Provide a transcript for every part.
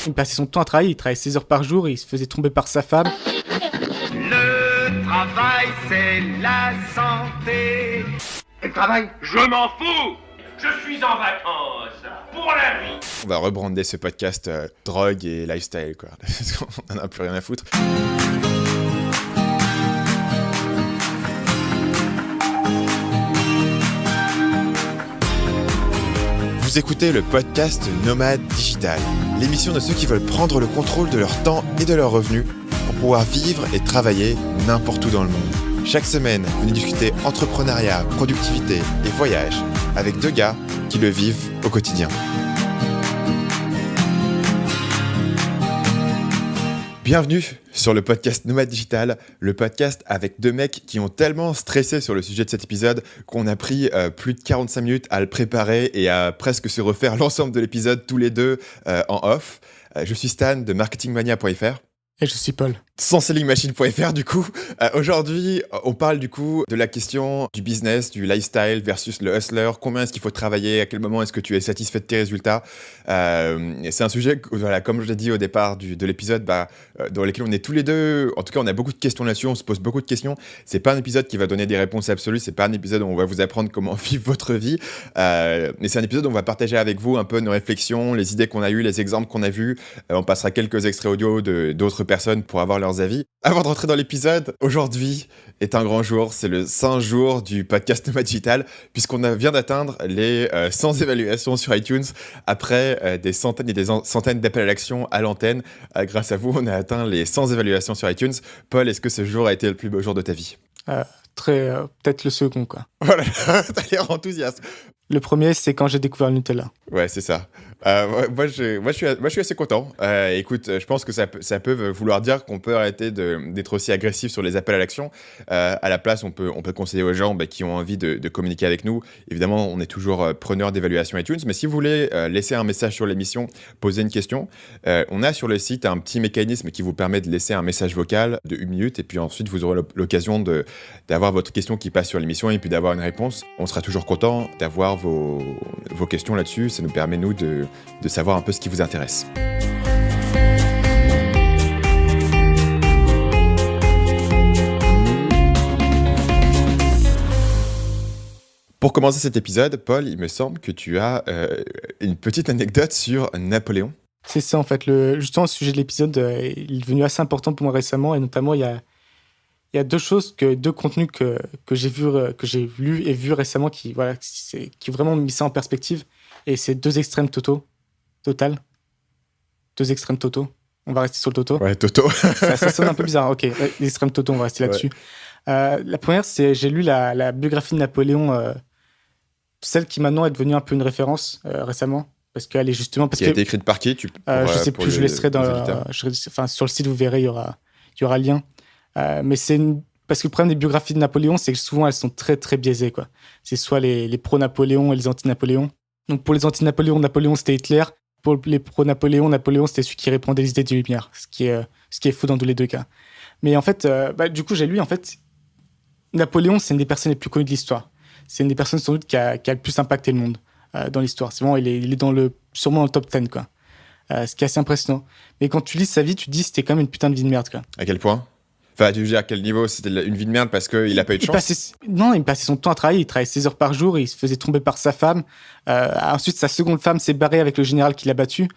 Il passait son temps à travailler, il travaillait 16 heures par jour, il se faisait tromper par sa femme. Le travail, c'est la santé. Et le travail? Je m'en fous. Je suis en vacances pour la vie. On va rebrander ce podcast drogue et lifestyle, quoi. Parce qu'on en a plus rien à foutre. Vous écoutez le podcast Nomade Digital, l'émission de ceux qui veulent prendre le contrôle de leur temps et de leurs revenus pour pouvoir vivre et travailler n'importe où dans le monde. Chaque semaine, venez discuter entrepreneuriat, productivité et voyage avec deux gars qui le vivent au quotidien. Bienvenue sur le podcast Nomade Digital, le podcast avec deux mecs qui ont tellement stressé sur le sujet de cet épisode qu'on a pris plus de 45 minutes à le préparer et à presque se refaire l'ensemble de l'épisode tous les deux en off. Je suis Stan de marketingmania.fr. Et je suis Paul. Sans sellingmachine.fr du coup. Aujourd'hui, on parle du coup de la question du business, du lifestyle versus le hustler. Combien est-ce qu'il faut travailler? À quel moment est-ce que tu es satisfait de tes résultats? C'est un sujet, voilà, comme je l'ai dit au départ de l'épisode, dans lequel on est tous les deux. En tout cas, on a beaucoup de questions là-dessus, on se pose beaucoup de questions. C'est pas un épisode qui va donner des réponses absolues. C'est pas un épisode où on va vous apprendre comment vivre votre vie. Mais c'est un épisode où on va partager avec vous un peu nos réflexions, les idées qu'on a eues, les exemples qu'on a vus. On passera quelques extraits audio d'autres personnes pour avoir leurs avis. Avant de rentrer dans l'épisode, aujourd'hui est un grand jour, c'est le 100 jours du podcast Nomade Digital, puisqu'on vient d'atteindre les 100 évaluations sur iTunes, après des centaines et des centaines d'appels à l'action à l'antenne. Grâce à vous, on a atteint les 100 évaluations sur iTunes. Paul, est-ce que ce jour a été le plus beau jour de ta vie? Peut-être le second, quoi. Voilà, t'as l'air enthousiaste. Le premier, c'est quand j'ai découvert le Nutella. Ouais, c'est ça. Moi, je suis assez content. Écoute, je pense que ça peut vouloir dire qu'on peut arrêter d'être aussi agressif sur les appels à l'action. À la place, on peut conseiller aux gens qui ont envie de communiquer avec nous. Évidemment, on est toujours preneur d'évaluation iTunes. Mais si vous voulez laisser un message sur l'émission, poser une question, on a sur le site un petit mécanisme qui vous permet de laisser un message vocal de 1 minute. Et puis ensuite, vous aurez l'occasion d'avoir votre question qui passe sur l'émission et puis d'avoir une réponse. On sera toujours content d'avoir vos questions là-dessus. Ça nous permet, nous, de savoir un peu ce qui vous intéresse. Pour commencer cet épisode, Paul, il me semble que tu as une petite anecdote sur Napoléon. C'est ça, en fait. Justement, le sujet de l'épisode il est devenu assez important pour moi récemment, et notamment, il y a deux contenus que j'ai lus et vus récemment qui vraiment mis ça en perspective. Et c'est deux extrêmes total. Deux extrêmes totaux. On va rester sur le toto. Ouais, toto. ça sonne un peu bizarre. Ok, les extrêmes totaux, on va rester là-dessus. La première, c'est j'ai lu la biographie de Napoléon, celle qui maintenant est devenue un peu une référence récemment. Parce qu'elle est justement... Qui a été écrite par qui je sais plus, je laisserai sur le site, vous verrez, il y aura le lien. Mais parce que le problème des biographies de Napoléon, c'est que souvent elles sont très très biaisées, quoi. C'est soit les pro-Napoléon et les anti-Napoléon. Donc pour les anti-Napoléon, Napoléon c'était Hitler. Pour les pro-Napoléon, Napoléon c'était celui qui répandait les idées des Lumières, ce qui est faux dans tous les deux cas. Mais en fait, du coup j'ai lu, en fait, Napoléon c'est une des personnes les plus connues de l'histoire. C'est une des personnes sans doute qui a le plus impacté le monde dans l'histoire. C'est vraiment, il est sûrement dans le top 10, quoi. Ce qui est assez impressionnant. Mais quand tu lis sa vie, tu te dis c'était quand même une putain de vie de merde, quoi. À quel point? Enfin, tu veux dire à quel niveau? C'était une vie de merde parce qu'il n'a pas eu de chance? Il passait son temps à travailler. Il travaillait 16 heures par jour. Il se faisait tromper par sa femme. Ensuite, sa seconde femme s'est barrée avec le général qui l'a battu.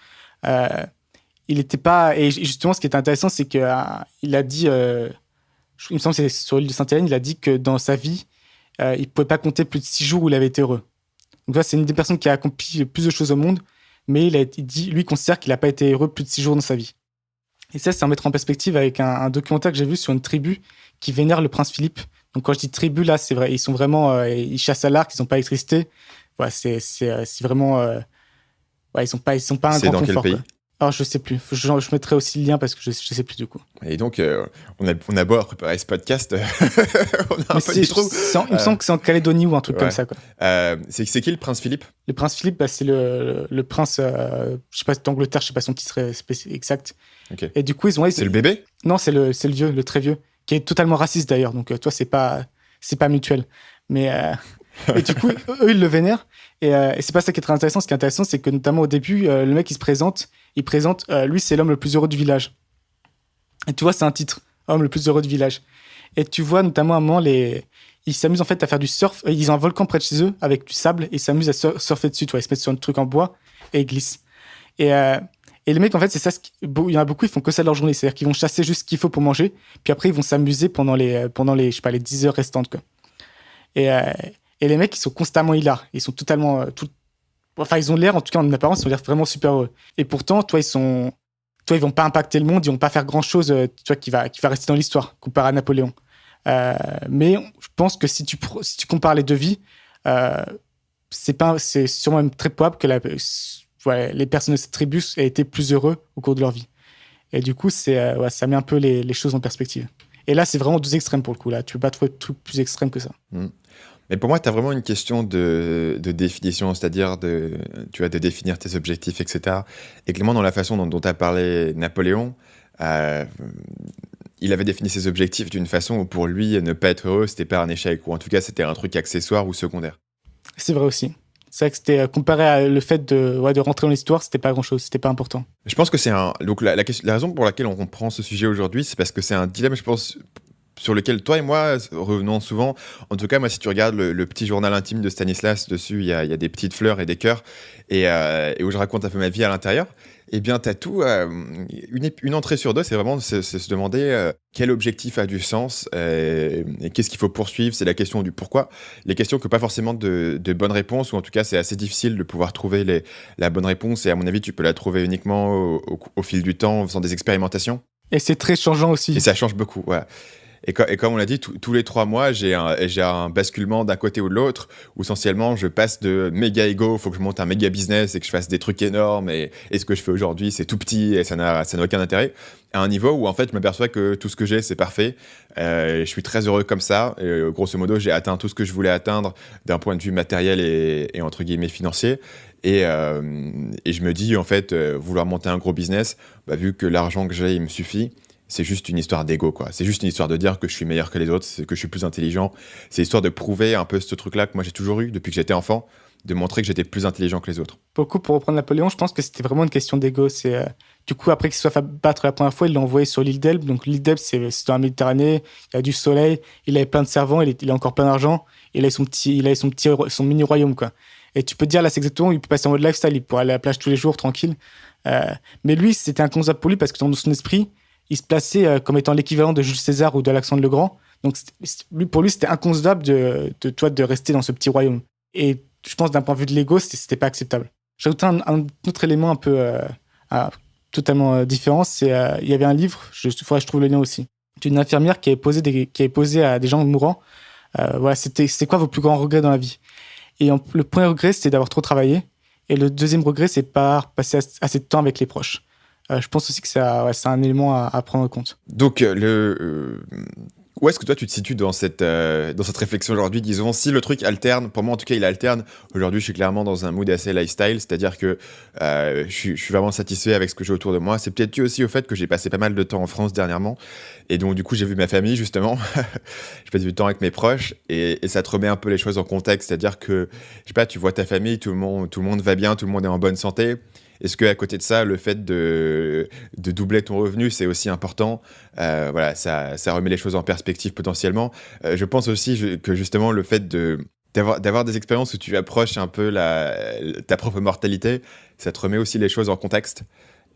Il n'était pas... Et justement, ce qui est intéressant, c'est qu'il a dit... il me semble que c'est sur l'île de Sainte-Hélène, il a dit que dans sa vie, il ne pouvait pas compter plus de 6 jours où il avait été heureux. Donc là, c'est une des personnes qui a accompli plus de choses au monde, mais il considère qu'il n'a pas été heureux plus de 6 jours dans sa vie. Et ça, c'est à mettre en perspective avec un documentaire que j'ai vu sur une tribu qui vénère le prince Philippe. Donc quand je dis tribu, là, c'est vrai, ils sont vraiment... ils chassent à l'arc, ils n'ont pas d'électricité. Voilà, c'est vraiment... ils sont pas un grand confort. C'est dans quel pays? Quoi. Alors, je sais plus. Je mettrai aussi le lien parce que je sais plus du coup. Et donc, on a beau préparer ce podcast, on a un peu du trou. Il me semble que c'est en Calédonie ou un truc comme ça, quoi. C'est qui le prince Philippe? Le prince Philippe, c'est le prince, je sais pas, d'Angleterre, je sais pas son titre exact. Okay. Et du coup, c'est le bébé? Non, c'est le vieux, le très vieux, qui est totalement raciste d'ailleurs. Donc, toi, c'est pas mutuel. Mais Et du coup, eux, ils le vénèrent. Et c'est pas ça qui est très intéressant. Ce qui est intéressant, c'est que notamment au début, le mec, il présente, lui, c'est l'homme le plus heureux du village. Et tu vois, c'est un titre, homme le plus heureux du village. Et tu vois notamment à un moment, ils s'amusent en fait à faire du surf. Ils ont un volcan près de chez eux avec du sable et ils s'amusent à surfer dessus. Tu vois, ils se mettent sur un truc en bois et ils glissent. Et les mecs, en fait, c'est ça. Il y en a beaucoup, ils font que ça de leur journée. C'est-à-dire qu'ils vont chasser juste ce qu'il faut pour manger. Puis après, ils vont s'amuser pendant les, je sais pas, les 10 heures restantes, quoi. Et, euh, et les mecs, ils sont constamment hilars. Ils sont totalement. Enfin, ils ont l'air, en tout cas en apparence, ils ont l'air vraiment super heureux. Et pourtant, ils vont pas impacter le monde, ils vont pas faire grand-chose qui va rester dans l'histoire, comparé à Napoléon. Mais je pense que si tu compares les deux vies, c'est sûrement même très probable que les personnes de cette tribu aient été plus heureux au cours de leur vie. Et du coup, ça met un peu les choses en perspective. Et là, c'est vraiment deux extrêmes pour le coup. Là, tu peux pas trouver de truc plus extrême que ça. Mais pour moi, tu as vraiment une question de définition, c'est-à-dire de définir tes objectifs, etc. Et clairement, dans la façon dont tu as parlé Napoléon, il avait défini ses objectifs d'une façon où pour lui, ne pas être heureux, c'était pas un échec, ou en tout cas, c'était un truc accessoire ou secondaire. C'est vrai aussi. C'est vrai que c'était comparé à le fait de rentrer dans l'histoire, c'était pas grand-chose, c'était pas important. Je pense que c'est donc la raison pour laquelle on prend ce sujet aujourd'hui, c'est parce que c'est un dilemme, je pense, sur lequel toi et moi revenons souvent. En tout cas, moi, si tu regardes le petit journal intime de Stanislas, dessus, il y a des petites fleurs et des cœurs, et où je raconte un peu ma vie à l'intérieur. Eh bien, tu as tout. Une entrée sur deux, c'est vraiment se demander quel objectif a du sens et qu'est-ce qu'il faut poursuivre. C'est la question du pourquoi. Les questions que pas forcément de bonnes réponses, ou en tout cas, c'est assez difficile de pouvoir trouver la bonne réponse. Et à mon avis, tu peux la trouver uniquement au fil du temps, en faisant des expérimentations. Et c'est très changeant aussi. Et ça change beaucoup, ouais. Et comme on l'a dit, tous les 3 mois, j'ai un basculement d'un côté ou de l'autre, où essentiellement, je passe de méga ego, il faut que je monte un méga business et que je fasse des trucs énormes, et ce que je fais aujourd'hui, c'est tout petit et ça n'a aucun intérêt, à un niveau où en fait, je m'aperçois que tout ce que j'ai, c'est parfait. Je suis très heureux comme ça. Et, grosso modo, j'ai atteint tout ce que je voulais atteindre d'un point de vue matériel et entre guillemets financier. Et je me dis, en fait, vouloir monter un gros business, vu que l'argent que j'ai, il me suffit. C'est juste une histoire d'ego, quoi. C'est juste une histoire de dire que je suis meilleur que les autres, que je suis plus intelligent. C'est histoire de prouver un peu ce truc-là que moi j'ai toujours eu depuis que j'étais enfant, de montrer que j'étais plus intelligent que les autres. Pour le coup, pour reprendre Napoléon, je pense que c'était vraiment une question d'ego. Du coup, après qu'il se soit fait battre la première fois, il l'a envoyé sur l'île d'Elbe. Donc l'île d'Elbe, c'est dans la Méditerranée, il y a du soleil, il avait plein de servants, il a encore plein d'argent, il avait son mini royaume, quoi. Et tu peux te dire, là, c'est exactement, il peut passer en mode lifestyle, il peut aller à la plage tous les jours, tranquille. Mais lui, c'était inconcevable pour lui parce que dans son esprit, il se plaçait comme étant l'équivalent de Jules César ou d'Alexandre le Grand. Donc, pour lui, c'était inconcevable de rester dans ce petit royaume. Et je pense, d'un point de vue de l'ego, c'était pas acceptable. J'ajoute un autre élément un peu totalement différent. Il y avait un livre, il faudrait que je trouve le lien aussi, d'une infirmière qui avait posé à des gens mourants. C'est quoi vos plus grands regrets dans la vie? Et le premier regret, c'était d'avoir trop travaillé. Et le deuxième regret, c'est pas passer assez de temps avec les proches. Je pense aussi que c'est un élément à prendre en compte. Donc, où est-ce que toi tu te situes dans cette réflexion aujourd'hui? Disons, si le truc alterne, pour moi en tout cas il alterne. Aujourd'hui, je suis clairement dans un mood assez lifestyle, c'est-à-dire que je suis vraiment satisfait avec ce que j'ai autour de moi. C'est peut-être dû aussi au fait que j'ai passé pas mal de temps en France dernièrement. Et donc, du coup, j'ai vu ma famille justement. J'ai passé du temps avec mes proches et ça te remet un peu les choses en contexte. C'est-à-dire que, je sais pas, tu vois ta famille, tout le monde va bien, tout le monde est en bonne santé. Est-ce qu'à côté de ça, le fait de doubler ton revenu, c'est aussi important? Ça remet les choses en perspective potentiellement. Je pense aussi que justement, le fait d'avoir des expériences où tu approches un peu ta propre mortalité, ça te remet aussi les choses en contexte.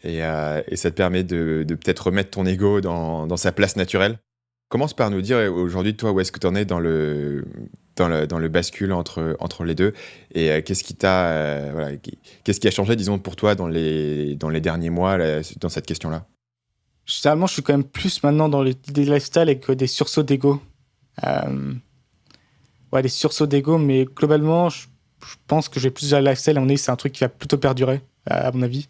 Et ça te permet de peut-être remettre ton ego dans sa place naturelle. Commence par nous dire aujourd'hui, toi, où est-ce que tu en es dans le bascule entre les deux, et qu'est-ce qui qu'est-ce qui a changé, disons, pour toi dans les derniers mois dans cette question-là? Généralement, je suis quand même plus maintenant dans des lifestyles avec des sursauts d'ego. Des sursauts d'ego, mais globalement, je pense que j'ai plus de lifestyle. À mon avis, c'est un truc qui va plutôt perdurer, à mon avis.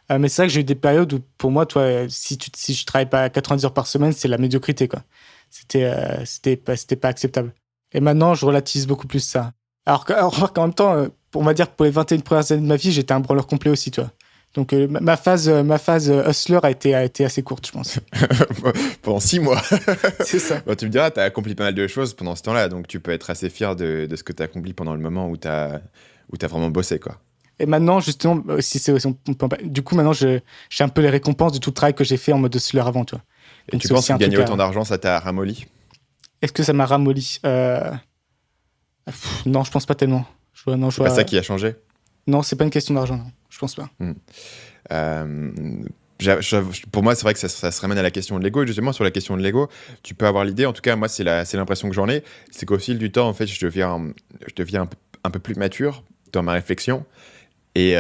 Mais c'est vrai que j'ai eu des périodes où, pour moi, toi, si je travaille pas 90 heures par semaine, c'est la médiocrité, quoi. C'était pas acceptable. Et maintenant, je relativise beaucoup plus ça. Alors qu'en même temps, on va dire que pour les 21 premières années de ma vie, j'étais un branleur complet aussi, tu vois. Donc ma phase hustler a été assez courte, je pense. Pendant 6 mois. C'est ça. Bon, tu me diras, tu as accompli pas mal de choses pendant ce temps-là, donc tu peux être assez fier de ce que tu as accompli pendant le moment où tu as vraiment bossé, quoi. Et maintenant, justement, du coup, maintenant, j'ai un peu les récompenses de tout le travail que j'ai fait en mode hustler avant, tu vois. Et Donc, tu c'est penses aussi un que gagner truc autant d'argent, ça t'a ramolli? Est-ce que ça m'a ramolli? Non, je pense pas tellement. C'est pas ça qui a changé? Non, c'est pas une question d'argent, non. Je pense pas. Pour moi, c'est vrai que ça se ramène à la question de l'ego. Et justement, sur la question de l'ego, tu peux avoir l'idée, en tout cas, moi, c'est l'impression que j'en ai, c'est qu'au fil du temps, en fait, je deviens un peu plus mature dans ma réflexion. Et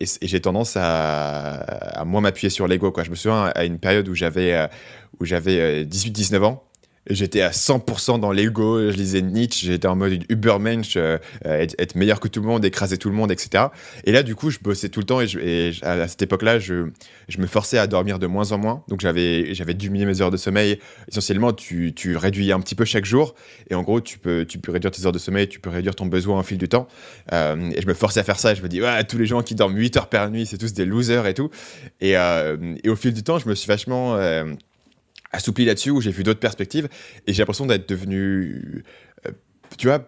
j'ai tendance à moins m'appuyer sur l'ego, quoi. Je me souviens à une période où j'avais 18-19 ans. J'étais à 100% dans l'ego, je lisais Nietzsche, j'étais en mode Übermensch, être meilleur que tout le monde, écraser tout le monde, etc. Et là, du coup, je bossais tout le temps et à cette époque-là, je me forçais à dormir de moins en moins. Donc, j'avais diminué mes heures de sommeil. Essentiellement, tu réduis un petit peu chaque jour. Et en gros, tu peux réduire tes heures de sommeil, tu peux réduire ton besoin au fil du temps. Et je me forçais à faire ça. Je me dis, ouais, tous les gens qui dorment 8 heures par nuit, c'est tous des losers et tout. Et au fil du temps, je me suis vachement assoupli là-dessus, où j'ai vu d'autres perspectives, et j'ai l'impression d'être devenu, tu vois,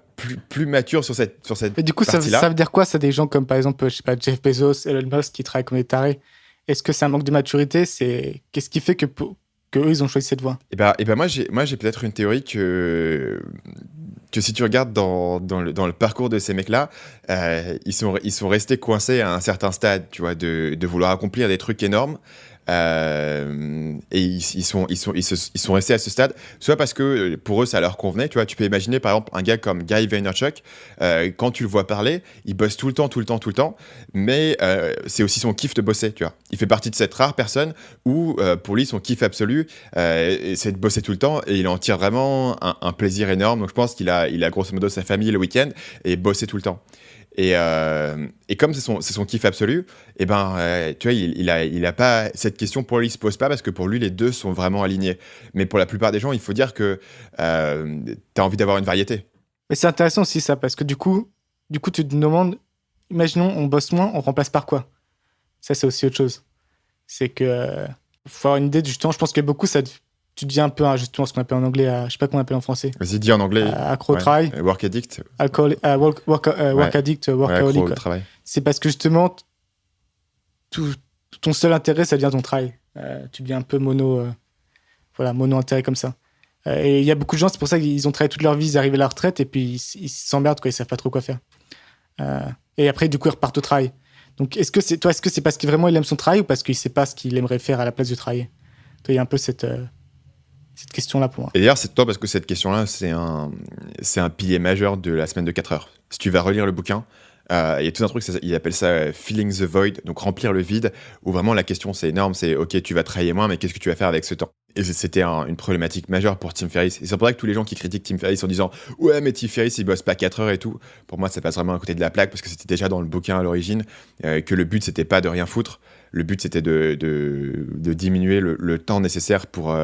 plus mature sur cette Et du coup, ça partie-là. veut dire quoi, ça, des gens comme, par exemple, je sais pas, Jeff Bezos, Elon Musk, qui travaillent comme des tarés? Est-ce que c'est un manque de maturité? Qu'est-ce qui fait que eux, ils ont choisi cette voie? Et ben moi, j'ai peut-être une théorie que si tu regardes dans le parcours de ces mecs-là, ils sont restés coincés à un certain stade, tu vois, de vouloir accomplir des trucs énormes. Et ils sont restés à ce stade, soit parce que pour eux ça leur convenait, tu vois. Tu peux imaginer par exemple un gars comme Guy Vaynerchuk, quand tu le vois parler, il bosse tout le temps, mais c'est aussi son kiff de bosser, tu vois. Il fait partie de cette rare personne où pour lui son kiff absolu c'est de bosser tout le temps, et il en tire vraiment un plaisir énorme. Donc je pense qu'il a grosso modo sa famille le week-end et bosser tout le temps. Et comme c'est son kiff absolu, et ben, tu vois, il a pas cette question, pour lui, il se pose pas, parce que pour lui, les deux sont vraiment alignés. Mais pour la plupart des gens, il faut dire que t'as envie d'avoir une variété. Mais c'est intéressant aussi, ça, parce que du coup, tu te demandes, imaginons, on bosse moins, on remplace par quoi? Ça, c'est aussi autre chose. C'est que faut avoir une idée, justement, je pense que beaucoup, tu deviens un peu, justement, ce qu'on appelle en anglais, je sais pas comment on appelle en français. Vas-y, dis en anglais. Accro au travail. Work addict. Work addict, workaholic. Accro au travail. C'est parce que justement, ton seul intérêt, ça devient ton travail. Tu deviens un peu mono-intérêt comme ça. Et il y a beaucoup de gens, c'est pour ça qu'ils ont travaillé toute leur vie, ils arrivent à la retraite et puis ils s'emmerdent, quoi, ils savent pas trop quoi faire. Et après, du coup, ils repartent au travail. Donc, est-ce que c'est parce qu'il vraiment il aime son travail, ou parce qu'il sait pas ce qu'il aimerait faire à la place de travailler? Il y a un peu cette question-là pour moi. Et d'ailleurs, c'est toi, parce que cette question-là, c'est un pilier majeur de la semaine de 4 heures. Si tu vas relire le bouquin, il y a tout un truc, il appelle ça filling the void, donc remplir le vide, où vraiment la question, c'est énorme, c'est ok, tu vas travailler moins, mais qu'est-ce que tu vas faire avec ce temps? Et c'était une problématique majeure pour Tim Ferriss. Et c'est pour ça que tous les gens qui critiquent Tim Ferriss en disant ouais, mais Tim Ferriss, il bosse pas 4 heures et tout, pour moi, ça passe vraiment à côté de la plaque, parce que c'était déjà dans le bouquin à l'origine, que le but, c'était pas de rien foutre, le but, c'était de diminuer le temps nécessaire pour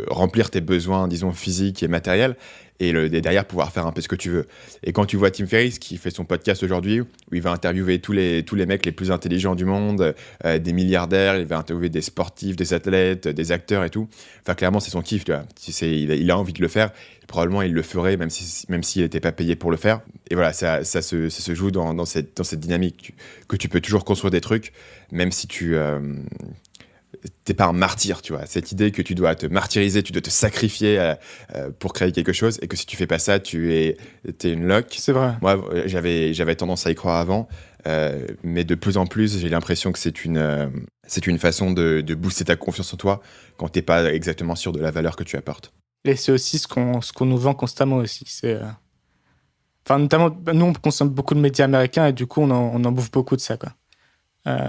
remplir tes besoins, disons, physiques et matériels, et derrière pouvoir faire un peu ce que tu veux. Et quand tu vois Tim Ferriss qui fait son podcast aujourd'hui, où il va interviewer tous les mecs les plus intelligents du monde, des milliardaires, il va interviewer des sportifs, des athlètes, des acteurs et tout. Enfin, clairement, c'est son kiff, tu vois. Il a envie de le faire. Probablement, il le ferait, même s'il n'était pas payé pour le faire. Et voilà, ça se joue dans cette dynamique que tu peux toujours construire des trucs, même si t'es pas un martyr, tu vois. Cette idée que tu dois te martyriser, tu dois te sacrifier pour créer quelque chose, et que si tu fais pas ça, t'es une loque. C'est vrai. Moi, j'avais tendance à y croire avant, mais de plus en plus, j'ai l'impression que c'est une façon de booster ta confiance en toi quand t'es pas exactement sûr de la valeur que tu apportes. Et c'est aussi ce qu'on nous vend constamment aussi. Enfin, notamment, nous, on consomme beaucoup de médias américains, et du coup, on en bouffe beaucoup de ça, quoi.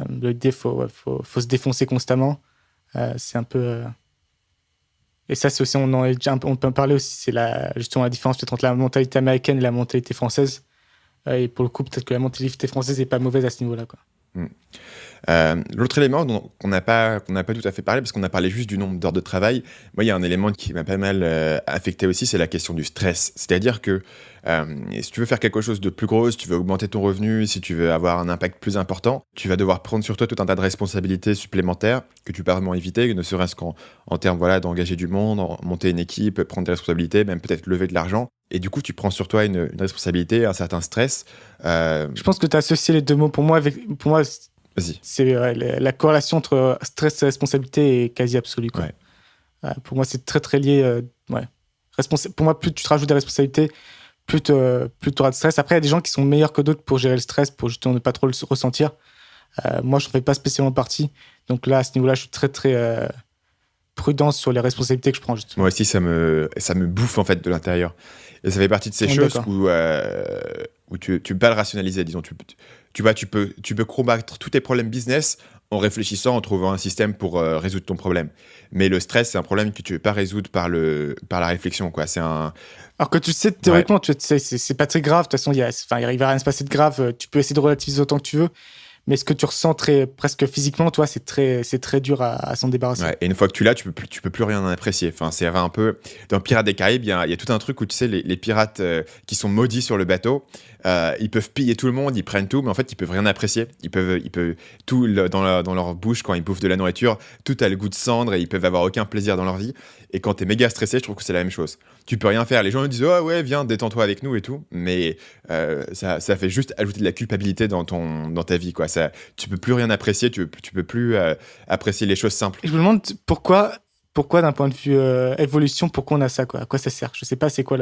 L'idée, faut se défoncer constamment. C'est un peu. Et ça, c'est aussi, on peut en parler aussi, c'est justement la différence peut-être entre la mentalité américaine et la mentalité française. Et pour le coup, peut-être que la mentalité française n'est pas mauvaise à ce niveau-là, quoi. L'autre élément qu'on n'a pas tout à fait parlé, parce qu'on a parlé juste du nombre d'heures de travail, moi, il y a un élément qui m'a pas mal affecté aussi, c'est la question du stress. C'est-à-dire que si tu veux faire quelque chose de plus gros, si tu veux augmenter ton revenu, si tu veux avoir un impact plus important, tu vas devoir prendre sur toi tout un tas de responsabilités supplémentaires que tu peux vraiment éviter, ne serait-ce qu'en termes d'engager du monde, monter une équipe, prendre des responsabilités, même peut-être lever de l'argent. Et du coup, tu prends sur toi une responsabilité, un certain stress. Je pense que tu as associé les deux mots. Pour moi, Vas-y. c'est la corrélation entre stress et responsabilité est quasi absolue, quoi. Ouais. Pour moi, c'est très très lié. Pour moi, plus tu te rajoutes des responsabilités, plus tu auras de stress. Après, il y a des gens qui sont meilleurs que d'autres pour gérer le stress, pour justement ne pas trop le ressentir. Moi, je ne fais pas spécialement partie. Donc là, à ce niveau-là, je suis très très prudent sur les responsabilités que je prends, justement. Moi aussi, ça me bouffe en fait de l'intérieur. Et ça fait partie de ces choses où tu peux pas le rationaliser, disons. Tu peux combattre tous tes problèmes business en réfléchissant, en trouvant un système pour résoudre ton problème. Mais le stress, c'est un problème que tu ne veux pas résoudre par la réflexion, quoi. Alors que tu sais, théoriquement, tu sais, c'est pas très grave. De toute façon, il va rien se passer de grave. Tu peux essayer de relativiser autant que tu veux. Mais ce que tu ressens presque physiquement, toi, c'est très dur à s'en débarrasser. Ouais, et une fois que tu l'as, tu peux plus rien en apprécier. Enfin, c'est un peu... Dans Pirates des Caraïbes, il y a tout un truc où, tu sais, les pirates qui sont maudits sur le bateau, ils peuvent piller tout le monde, ils prennent tout, mais en fait, ils peuvent rien apprécier. Ils peuvent tout dans leur bouche, quand ils bouffent de la nourriture, tout a le goût de cendre et ils peuvent avoir aucun plaisir dans leur vie. Et quand t'es méga stressé, je trouve que c'est la même chose. Tu peux rien faire. Les gens me disent « Oh ouais, viens, détends-toi avec nous et tout », mais ça fait juste ajouter de la culpabilité dans ta vie, quoi. Tu peux plus rien apprécier, tu peux plus apprécier les choses simples. Et je me demande pourquoi d'un point de vue évolution, pourquoi on a ça, quoi. À quoi ça sert? Je sais pas, c'est quoi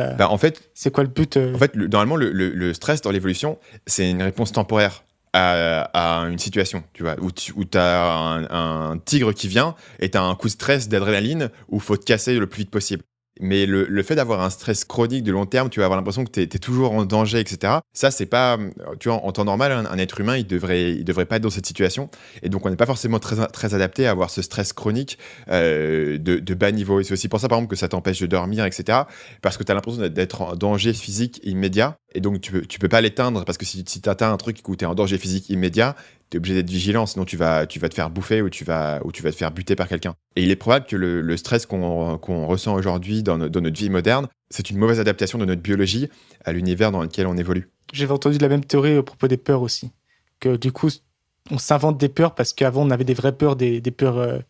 c'est quoi le but En fait, normalement, le stress dans l'évolution, c'est une réponse temporaire à une situation, tu vois, où tu as un tigre qui vient et tu as un coup de stress, d'adrénaline, où il faut te casser le plus vite possible. Mais le fait d'avoir un stress chronique de long terme, tu vas avoir l'impression que tu es toujours en danger, etc. Ça, c'est pas... Tu vois, en temps normal, un être humain, il devrait pas être dans cette situation. Et donc, on n'est pas forcément très, très adapté à avoir ce stress chronique de bas niveau. Et c'est aussi pour ça, par exemple, que ça t'empêche de dormir, etc. Parce que tu as l'impression d'être en danger physique immédiat. Et donc, tu peux pas l'éteindre, parce que si tu atteins un truc où tu es en danger physique immédiat, tu es obligé d'être vigilant, sinon tu vas te faire bouffer ou tu vas te faire buter par quelqu'un. Et il est probable que le stress qu'on ressent aujourd'hui dans notre vie moderne, c'est une mauvaise adaptation de notre biologie à l'univers dans lequel on évolue. J'avais entendu la même théorie à propos des peurs aussi. Que du coup, on s'invente des peurs parce qu'avant, on avait des vraies peurs, des peurs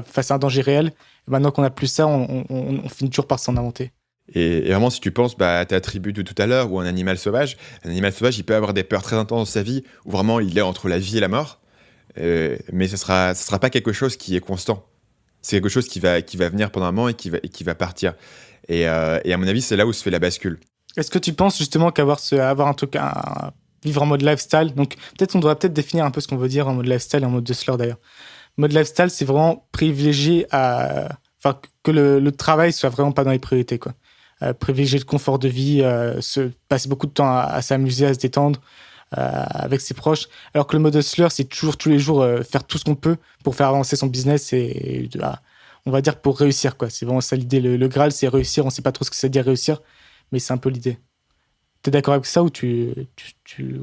face à un danger réel. Et maintenant qu'on n'a plus ça, on finit toujours par s'en inventer. Et vraiment, si tu penses à ta tribu de tout à l'heure ou un animal sauvage, il peut avoir des peurs très intenses dans sa vie où vraiment il est entre la vie et la mort, mais ce sera pas quelque chose qui est constant. C'est quelque chose qui va venir pendant un moment et qui va partir. Et à mon avis, c'est là où se fait la bascule. Est-ce que tu penses justement avoir un truc, vivre en mode lifestyle? Donc peut-être on devrait définir un peu ce qu'on veut dire en mode lifestyle et en mode hustler d'ailleurs. Mode lifestyle, c'est vraiment privilégier que le travail soit vraiment pas dans les priorités, quoi. Privilégier le confort de vie, passer beaucoup de temps à s'amuser, à se détendre avec ses proches. Alors que le mode hustler, c'est toujours tous les jours faire tout ce qu'on peut pour faire avancer son business et on va dire pour réussir, quoi. C'est vraiment ça l'idée. Le Graal, c'est réussir. On sait pas trop ce que ça veut dire réussir, mais c'est un peu l'idée. T'es d'accord avec ça ou je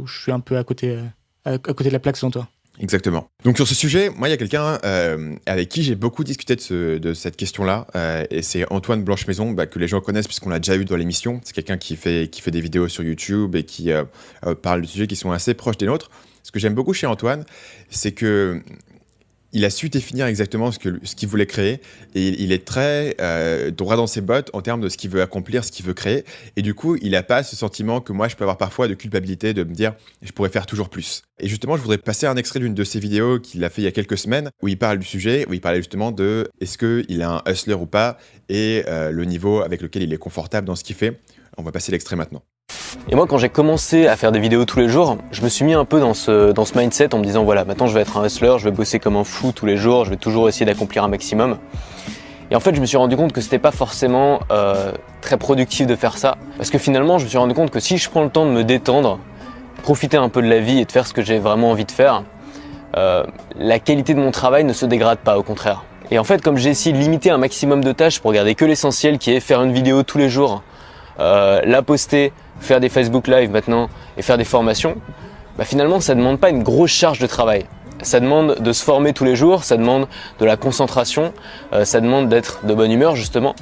suis un peu à côté de la plaque selon toi? Exactement. Donc sur ce sujet, moi il y a quelqu'un avec qui j'ai beaucoup discuté de cette question-là, et c'est Antoine Blanchemaison, que les gens connaissent puisqu'on l'a déjà eu dans l'émission. C'est quelqu'un qui fait des vidéos sur YouTube et qui parle de sujets qui sont assez proches des nôtres. Ce que j'aime beaucoup chez Antoine, c'est que il a su définir exactement ce qu'il voulait créer, et il est très droit dans ses bottes en termes de ce qu'il veut accomplir, ce qu'il veut créer. Et du coup, il n'a pas ce sentiment que moi, je peux avoir parfois de culpabilité, de me dire « je pourrais faire toujours plus ». Et justement, je voudrais passer un extrait d'une de ses vidéos qu'il a fait il y a quelques semaines, où il parle du sujet, où il parlait justement de est-ce qu'il est un hustler ou pas, et le niveau avec lequel il est confortable dans ce qu'il fait. On va passer l'extrait maintenant. Et moi, quand j'ai commencé à faire des vidéos tous les jours, je me suis mis un peu dans ce mindset en me disant voilà, maintenant je vais être un hustler, je vais bosser comme un fou tous les jours, je vais toujours essayer d'accomplir un maximum. Et en fait, je me suis rendu compte que c'était pas forcément très productif de faire ça, parce que finalement, je me suis rendu compte que si je prends le temps de me détendre, profiter un peu de la vie et de faire ce que j'ai vraiment envie de faire, la qualité de mon travail ne se dégrade pas, au contraire. Et en fait, comme j'ai essayé de limiter un maximum de tâches pour garder que l'essentiel, qui est faire une vidéo tous les jours, la poster, faire des Facebook Live maintenant et faire des formations, finalement ça ne demande pas une grosse charge de travail. Ça demande de se former tous les jours, ça demande de la concentration, ça demande d'être de bonne humeur justement.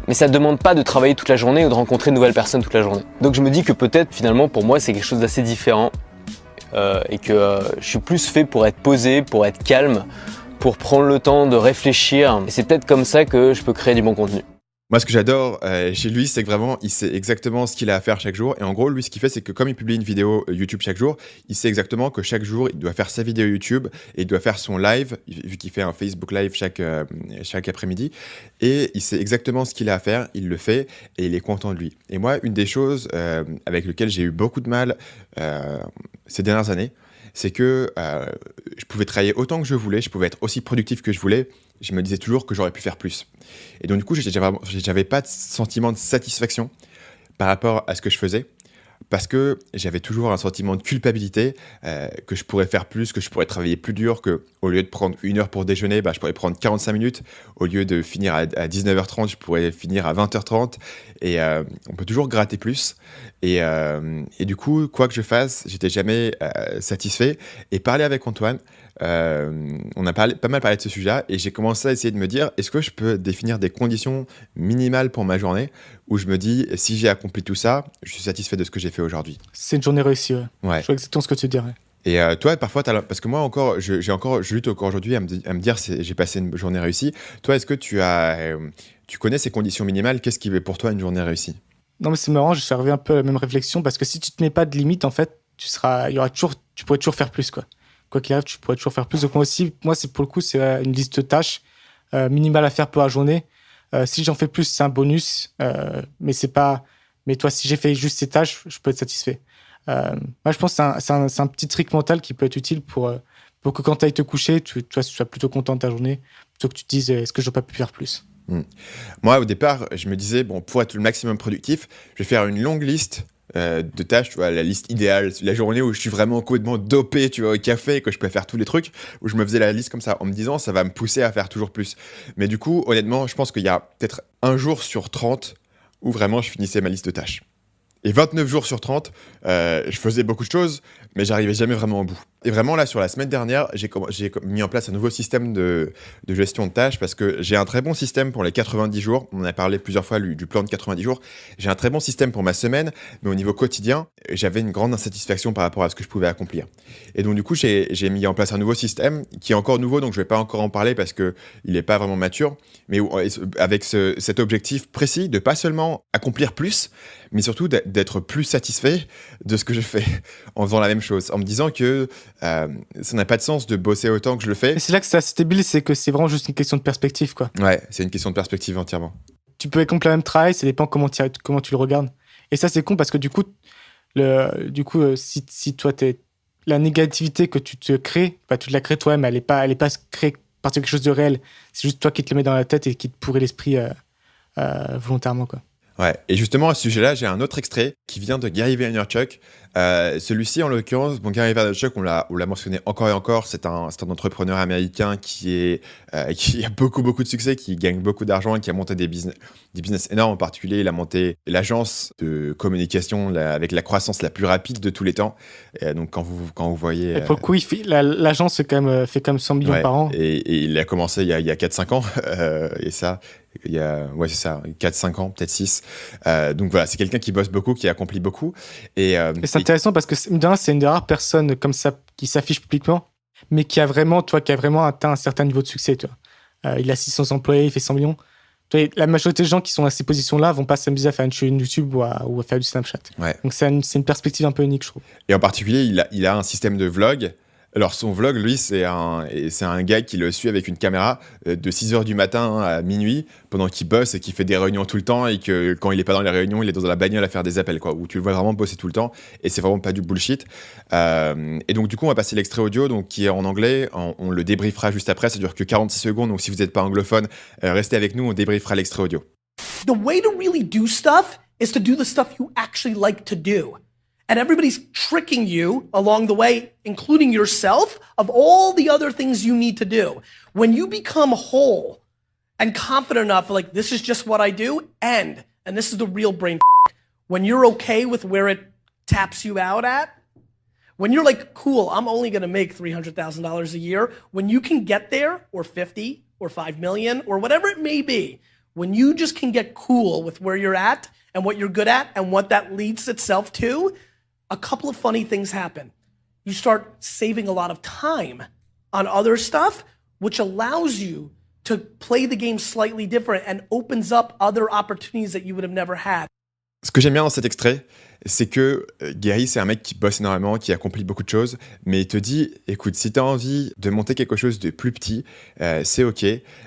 Mais ça ne demande pas de travailler toute la journée ou de rencontrer de nouvelles personnes toute la journée. Donc je me dis que peut-être finalement pour moi c'est quelque chose d'assez différent et que je suis plus fait pour être posé, pour être calme, pour prendre le temps de réfléchir. Et c'est peut-être comme ça que je peux créer du bon contenu. Moi, ce que j'adore chez lui, c'est que vraiment, il sait exactement ce qu'il a à faire chaque jour. Et en gros, lui, ce qu'il fait, c'est que comme il publie une vidéo YouTube chaque jour, il sait exactement que chaque jour, il doit faire sa vidéo YouTube et il doit faire son live, vu qu'il fait un Facebook Live chaque après-midi. Et il sait exactement ce qu'il a à faire, il le fait et il est content de lui. Et moi, une des choses avec lesquelles j'ai eu beaucoup de mal ces dernières années, c'est que je pouvais travailler autant que je voulais, je pouvais être aussi productif que je voulais. Je me disais toujours que j'aurais pu faire plus. Et donc, du coup, j'avais pas de sentiment de satisfaction par rapport à ce que je faisais, parce que j'avais toujours un sentiment de culpabilité, que je pourrais faire plus, que je pourrais travailler plus dur, que au lieu de prendre 1 heure pour déjeuner, je pourrais prendre 45 minutes. Au lieu de finir à 19h30, je pourrais finir à 20h30. Et on peut toujours gratter plus. Et du coup, quoi que je fasse, j'étais jamais satisfait. Et parler avec Antoine, on a pas mal parlé de ce sujet-là et j'ai commencé à essayer de me dire, est-ce que je peux définir des conditions minimales pour ma journée où je me dis, si j'ai accompli tout ça, je suis satisfait de ce que j'ai fait aujourd'hui. C'est une journée réussie, ouais. Ouais. Je vois exactement ce que tu dirais. Et toi, parfois, parce que moi encore, je lutte encore aujourd'hui à me dire, j'ai passé une journée réussie. Toi, est-ce que tu connais ces conditions minimales? Qu'est-ce qui est pour toi une journée réussie? Non, mais c'est marrant, je suis arrivé un peu à la même réflexion parce que si tu te mets pas de limite, en fait, tu pourrais toujours faire plus, quoi. Quoi qu'il arrive, tu pourrais toujours faire plus. Donc moi c'est pour le coup, c'est une liste de tâches minimale à faire pour la journée. Si j'en fais plus, c'est un bonus, mais c'est pas. Mais toi, si j'ai fait juste ces tâches, je peux être satisfait. Moi, je pense que c'est un petit trick mental qui peut être utile pour que quand tu ailles te coucher, tu sois plutôt content de ta journée, plutôt que tu te dises est-ce que j'aurais pas pu faire plus. Moi, au départ, je me disais, bon, pour être le maximum productif, je vais faire une longue liste de tâches, tu vois, la liste idéale, la journée où je suis vraiment complètement dopé, tu vois, au café, et que je peux faire tous les trucs, où je me faisais la liste comme ça, en me disant, ça va me pousser à faire toujours plus. Mais du coup, honnêtement, je pense qu'il y a peut-être 1 jour sur 30 où vraiment je finissais ma liste de tâches. Et 29 jours sur 30, je faisais beaucoup de choses, mais j'arrivais jamais vraiment au bout. Et vraiment, là, sur la semaine dernière, j'ai mis en place un nouveau système de gestion de tâches parce que j'ai un très bon système pour les 90 jours. On en a parlé plusieurs fois du plan de 90 jours. J'ai un très bon système pour ma semaine, mais au niveau quotidien, j'avais une grande insatisfaction par rapport à ce que je pouvais accomplir. Et donc, du coup, j'ai mis en place un nouveau système qui est encore nouveau, donc je ne vais pas encore en parler parce qu'il n'est pas vraiment mature, mais avec cet objectif précis de pas seulement accomplir plus, mais surtout d'être plus satisfait de ce que je fais en faisant la même chose, en me disant que ça n'a pas de sens de bosser autant que je le fais. Et c'est là que c'est assez débile, c'est que c'est vraiment juste une question de perspective, quoi. Ouais, c'est une question de perspective entièrement. Tu peux accomplir le même travail, ça dépend comment tu le regardes. Et ça, c'est con parce que du coup, si toi, la négativité que tu te crées, tu te la crées toi-même, elle est pas créée par quelque chose de réel. C'est juste toi qui te le mets dans la tête et qui te pourrit l'esprit volontairement, quoi. Ouais, et justement à ce sujet-là, j'ai un autre extrait qui vient de Gary Vaynerchuk. Celui-ci, en l'occurrence, bon, Gary Vaynerchuk, on l'a mentionné encore et encore, c'est un entrepreneur américain qui a beaucoup de succès, qui gagne beaucoup d'argent et qui a monté des business énormes. En particulier, il a monté l'agence de communication avec la croissance la plus rapide de tous les temps. Et donc quand vous voyez... Et pour le coup, l'agence fait quand même 100 millions par an. Et il a commencé il y a 4-5 ans. Et ça... c'est ça, 4-5 ans, peut-être 6. Donc voilà, c'est quelqu'un qui bosse beaucoup, qui accomplit beaucoup. Et c'est intéressant parce que c'est une des rares personnes comme ça qui s'affiche publiquement, mais qui a vraiment atteint un certain niveau de succès. Tu vois. Il a 600 employés, il fait 100 millions. Tu vois, la majorité des gens qui sont à ces positions-là vont pas s'amuser à faire une chaîne YouTube ou à faire du Snapchat. Ouais. Donc c'est une perspective un peu unique, je trouve. Et en particulier, il a un système de vlog. Alors son vlog, lui, c'est un gars qui le suit avec une caméra de 6h du matin à minuit pendant qu'il bosse et qu'il fait des réunions tout le temps et que quand il est pas dans les réunions, il est dans la bagnole à faire des appels, quoi, où tu le vois vraiment bosser tout le temps et c'est vraiment pas du bullshit. Et donc du coup, on va passer l'extrait audio donc, qui est en anglais, on le débriefera juste après, ça dure que 46 secondes, donc si vous n'êtes pas anglophone, restez avec nous, on débriefera l'extrait audio. The way to really do stuff is to do the stuff you actually like to do. And everybody's tricking you along the way, including yourself, of all the other things you need to do. When you become whole and confident enough, like, this is just what I do, and this is the real brain, when you're okay with where it taps you out at, When you're like, cool, I'm only going to make $300,000 a year, when you can get there, or 50, or 5 million, or whatever it may be, when you just can get cool with where you're at and what you're good at and what that leads itself to, a couple of funny things happen. You start saving a lot of time on other stuff, which allows you to play the game slightly different and opens up other opportunities that you would have never had. Ce que j'aime bien dans cet extrait, c'est que Gary, c'est un mec qui bosse énormément, qui accomplit beaucoup de choses, mais il te dit, écoute, si tu as envie de monter quelque chose de plus petit, c'est OK,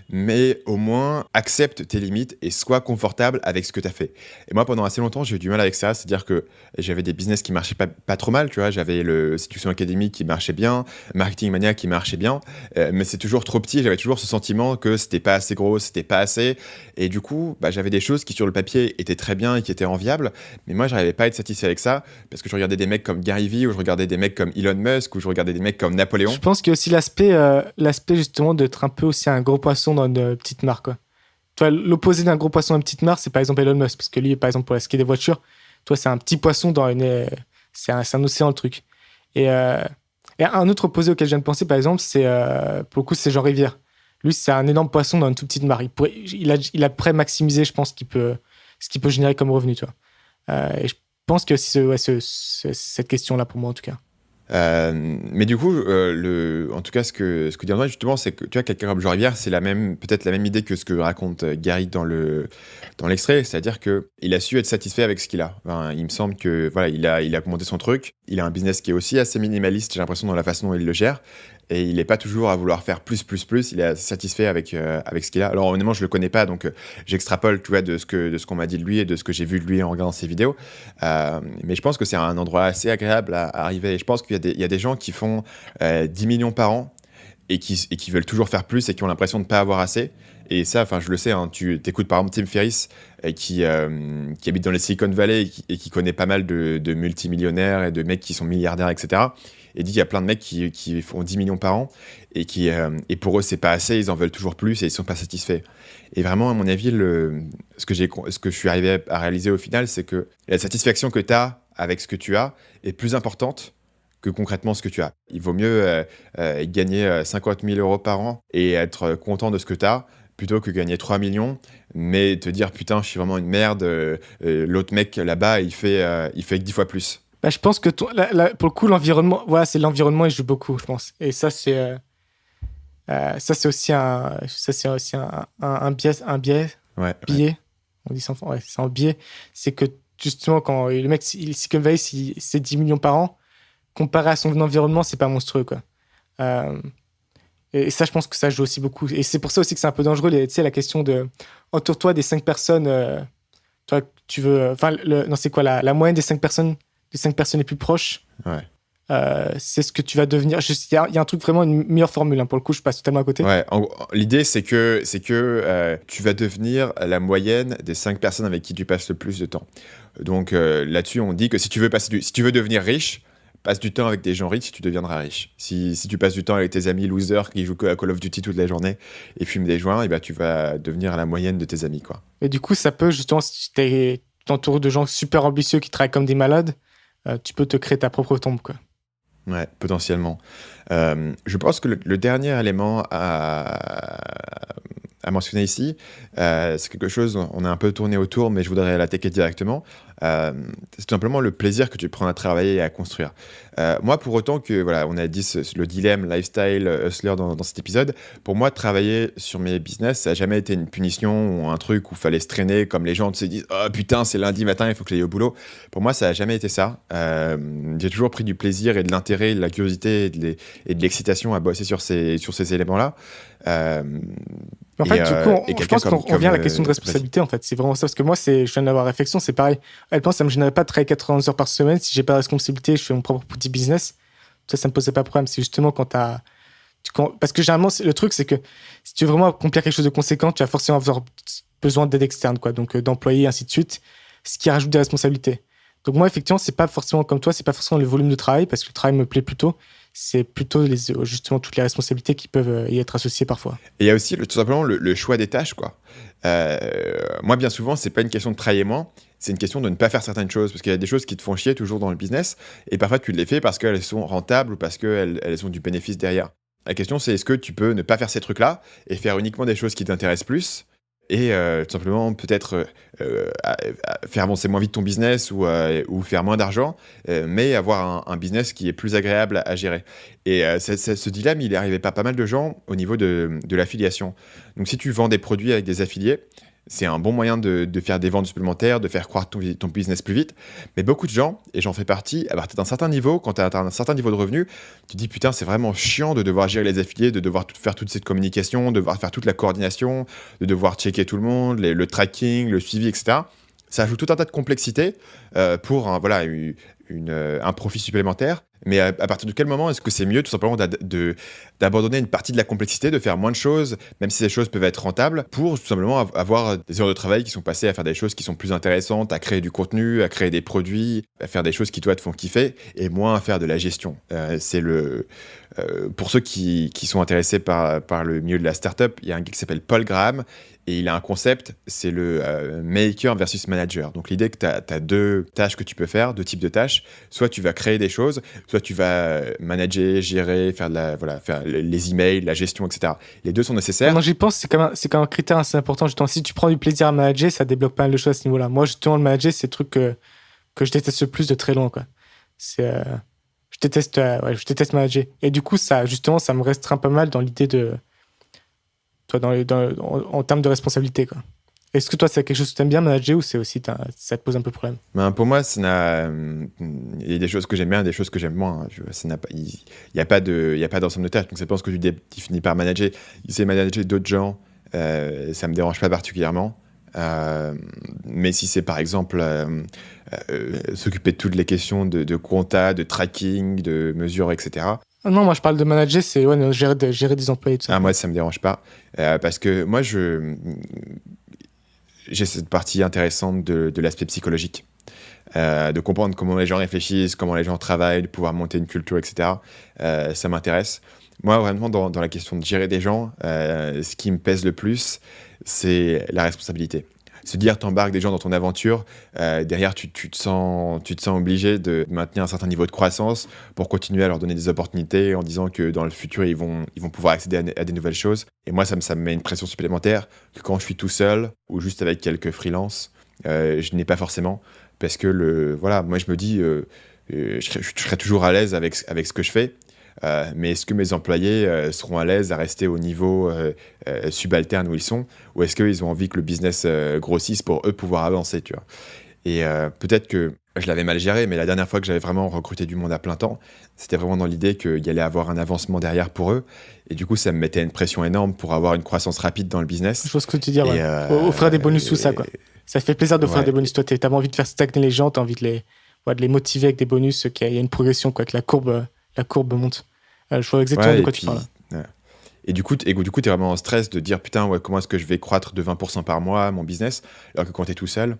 mais au moins accepte tes limites et sois confortable avec ce que tu as fait. Et moi, pendant assez longtemps, j'ai eu du mal avec ça, c'est-à-dire que j'avais des business qui marchaient pas trop mal, tu vois, j'avais le Séduction Academy qui marchait bien, Marketing Mania qui marchait bien, mais c'est toujours trop petit, j'avais toujours ce sentiment que c'était pas assez gros, c'était pas assez, et du coup, j'avais des choses qui sur le papier étaient très bien et qui étaient enviables, mais moi, j'arrivais pas à être satisfait avec ça, parce que je regardais des mecs comme Gary Vee, ou je regardais des mecs comme Elon Musk, ou je regardais des mecs comme Napoléon. Je pense qu'il y a aussi l'aspect justement d'être un peu aussi un gros poisson dans une petite marque, quoi. Toi, l'opposé d'un gros poisson dans une petite marque, c'est par exemple Elon Musk, parce que lui, par exemple, pour la ski des voitures, toi, c'est un petit poisson dans une... c'est un océan, le truc. Et un autre opposé auquel je viens de penser, par exemple, c'est pour le coup, c'est Jean Rivière. Lui, c'est un énorme poisson dans une toute petite marque. Il a prêt maximisé, je pense, ce qu'il peut générer comme revenu, tu vois. Et je pense que c'est cette question-là pour moi, en tout cas. Mais du coup, en tout cas, ce que dit Antoine, justement, c'est que tu vois, quelqu'un comme Jean Rivière, c'est peut-être la même idée que ce que raconte Gary dans l'extrait, c'est-à-dire que il a su être satisfait avec ce qu'il a. Enfin, il me semble que voilà, il a monté son truc. Il a un business qui est aussi assez minimaliste, j'ai l'impression, dans la façon dont il le gère. Et il n'est pas toujours à vouloir faire plus. Il est satisfait avec ce qu'il a. Alors honnêtement, je le connais pas, donc j'extrapole, tu vois, de ce qu'on m'a dit de lui et de ce que j'ai vu de lui en regardant ses vidéos. Mais je pense que c'est un endroit assez agréable à arriver. Et je pense qu'il y a des gens qui font 10 millions par an et qui veulent toujours faire plus et qui ont l'impression de ne pas avoir assez. Et ça, enfin, je le sais, hein, tu écoutes par exemple Tim Ferriss qui habite dans les Silicon Valley et qui connaît pas mal de multimillionnaires et de mecs qui sont milliardaires, etc. Et dit qu'il y a plein de mecs qui font 10 millions par an et pour eux, c'est pas assez, ils en veulent toujours plus et ils sont pas satisfaits. Et vraiment, à mon avis, ce que je suis arrivé à réaliser au final, c'est que la satisfaction que tu as avec ce que tu as est plus importante que concrètement ce que tu as. Il vaut mieux gagner 50 000 euros par an et être content de ce que tu as plutôt que gagner 3 millions, mais te dire putain, je suis vraiment une merde, l'autre mec là-bas, il fait 10 fois plus. Je pense que pour le coup, l'environnement, voilà, c'est l'environnement, il joue beaucoup, je pense. Et ça, c'est aussi un biais. Ouais. On dit ça, ouais, c'est un biais. C'est que justement, quand le mec, Silicon Valley, c'est 10 millions par an, comparé à son environnement, c'est pas monstrueux, quoi. Et ça, je pense que ça joue aussi beaucoup. Et c'est pour ça aussi que c'est un peu dangereux, tu sais, la question de entoure-toi des 5 personnes. Toi, tu veux. Enfin, non, c'est quoi la moyenne des 5 personnes les plus proches? Ouais. C'est ce que tu vas devenir. Il y a un truc vraiment, une meilleure formule. Hein. Pour le coup, je passe totalement à côté. Ouais. L'idée, c'est que tu vas devenir la moyenne des 5 personnes avec qui tu passes le plus de temps. Donc là-dessus, on dit que si tu veux devenir riche, passe du temps avec des gens riches, tu deviendras riche. Si tu passes du temps avec tes amis losers qui jouent à Call of Duty toute la journée et fument des joints, et ben tu vas devenir la moyenne de tes amis, quoi. Et du coup, ça peut justement, si tu t'entoures de gens super ambitieux qui travaillent comme des malades, tu peux te créer ta propre tombe, quoi. Ouais, potentiellement. Je pense que le dernier élément à mentionner ici, c'est quelque chose, on a un peu tourné autour, mais je voudrais l'attaquer directement. C'est tout simplement le plaisir que tu prends à travailler et à construire. Moi, pour autant que, voilà, on a dit le dilemme lifestyle hustler dans cet épisode, pour moi, travailler sur mes business, ça n'a jamais été une punition ou un truc où il fallait se traîner, comme les gens se disent « Oh putain, c'est lundi matin, il faut que j'aille au boulot ». Pour moi, ça n'a jamais été ça. J'ai toujours pris du plaisir et de l'intérêt, de la curiosité et de l'excitation à bosser sur ces éléments-là. En fait, du coup, je pense qu'on revient à la question de responsabilité. En fait, c'est vraiment ça. Parce que moi, je viens d'avoir réflexion, c'est pareil. Elle pense, ça me gênerait pas de travailler 80 heures par semaine. Si j'ai pas de responsabilité, je fais mon propre petit business. Ça me posait pas de problème. C'est justement parce que généralement, le truc, c'est que si tu veux vraiment accomplir quelque chose de conséquent, tu vas forcément avoir besoin d'aide externe, quoi. Donc, d'employés, ainsi de suite. Ce qui rajoute des responsabilités. Donc, moi, effectivement, c'est pas forcément comme toi, c'est pas forcément le volume de travail, parce que le travail me plaît plutôt. c'est plutôt justement toutes les responsabilités qui peuvent y être associées parfois. Et il y a aussi tout simplement le choix des tâches, quoi. Moi, bien souvent, c'est pas une question de travailler moins, c'est une question de ne pas faire certaines choses, parce qu'il y a des choses qui te font chier toujours dans le business, et parfois tu les fais parce qu'elles sont rentables ou parce qu'elles ont du bénéfice derrière. La question, c'est est-ce que tu peux ne pas faire ces trucs-là et faire uniquement des choses qui t'intéressent plus et tout simplement peut-être faire avancer moins vite ton business ou faire moins d'argent, mais avoir un business qui est plus agréable à gérer. Et ce dilemme, il est arrivé pas mal de gens au niveau de l'affiliation. Donc si tu vends des produits avec des affiliés, c'est un bon moyen de faire des ventes supplémentaires, de faire croître ton business plus vite. Mais beaucoup de gens, et j'en fais partie, à partir d'un certain niveau, quand tu as un certain niveau de revenu, tu te dis putain, c'est vraiment chiant de devoir gérer les affiliés, de devoir faire toute cette communication, de devoir faire toute la coordination, de devoir checker tout le monde, le tracking, le suivi, etc. Ça ajoute tout un tas de complexité pour un profit supplémentaire. Mais à partir de quel moment est-ce que c'est mieux tout simplement d'abandonner une partie de la complexité, de faire moins de choses, même si ces choses peuvent être rentables, pour tout simplement avoir des heures de travail qui sont passées à faire des choses qui sont plus intéressantes, à créer du contenu, à créer des produits, à faire des choses qui toi te font kiffer, et moins à faire de la gestion. Pour ceux qui sont intéressés par le milieu de la startup, il y a un gars qui s'appelle Paul Graham, et il a un concept, c'est le maker versus manager. Donc l'idée que tu as deux tâches que tu peux faire, deux types de tâches. Soit tu vas créer des choses, soit tu vas manager, gérer, faire les emails, la gestion, etc. Les deux sont nécessaires. Moi, j'y pense, c'est quand même un critère assez important. Justement, si tu prends du plaisir à manager, ça débloque pas mal de choses à ce niveau-là. Moi, justement, le manager, c'est le truc que je déteste le plus de très loin, quoi. Je déteste manager. Et du coup, ça me restreint pas mal dans l'idée en termes de responsabilité, quoi. Est-ce que toi, c'est quelque chose que tu aimes bien manager ou c'est aussi ça te pose un peu problème? Pour moi, il y a des choses que j'aime bien et des choses que j'aime moins. Il n'y a pas d'ensemble de tâches. Donc, c'est pas ce que tu définis par manager. Si c'est manager d'autres gens, ça ne me dérange pas particulièrement. Mais si c'est par exemple s'occuper de toutes les questions de compta, de tracking, de mesure, etc. Non, moi je parle de manager, c'est gérer des employés. Tout ça. Moi, ça me dérange pas. Parce que moi, j'ai cette partie intéressante de l'aspect psychologique. De comprendre comment les gens réfléchissent, comment les gens travaillent, de pouvoir monter une culture, etc. Ça m'intéresse. Moi, vraiment, dans la question de gérer des gens, ce qui me pèse le plus, c'est la responsabilité. Se dire, t'embarques des gens dans ton aventure, derrière, tu te sens obligé de maintenir un certain niveau de croissance pour continuer à leur donner des opportunités en disant que dans le futur, ils vont pouvoir accéder à des nouvelles choses. Et moi, ça me met une pression supplémentaire que quand je suis tout seul ou juste avec quelques freelances, je n'ai pas forcément. Parce que, moi, je me dis, je serai toujours à l'aise avec ce que je fais. Mais est-ce que mes employés seront à l'aise à rester au niveau subalterne où ils sont, ou est-ce qu'ils ont envie que le business grossisse pour eux pouvoir avancer, tu vois. Et peut-être que je l'avais mal géré, mais la dernière fois que j'avais vraiment recruté du monde à plein temps, c'était vraiment dans l'idée qu'il y allait avoir un avancement derrière pour eux, et du coup ça me mettait une pression énorme pour avoir une croissance rapide dans le business. Je vois ce que tu dis, ouais. Offrir des bonus, tout ça, quoi. Ça fait plaisir d'offrir des bonus. Toi, t'as pas envie de faire stagner les gens, t'as envie de les motiver avec des bonus, qu'il y a une progression, quoi, que la courbe monte. Je vois exactement de quoi tu parles. Et du coup, t'es vraiment en stress de dire putain, comment est-ce que je vais croître de 20% par mois mon business, alors que quand t'es tout seul,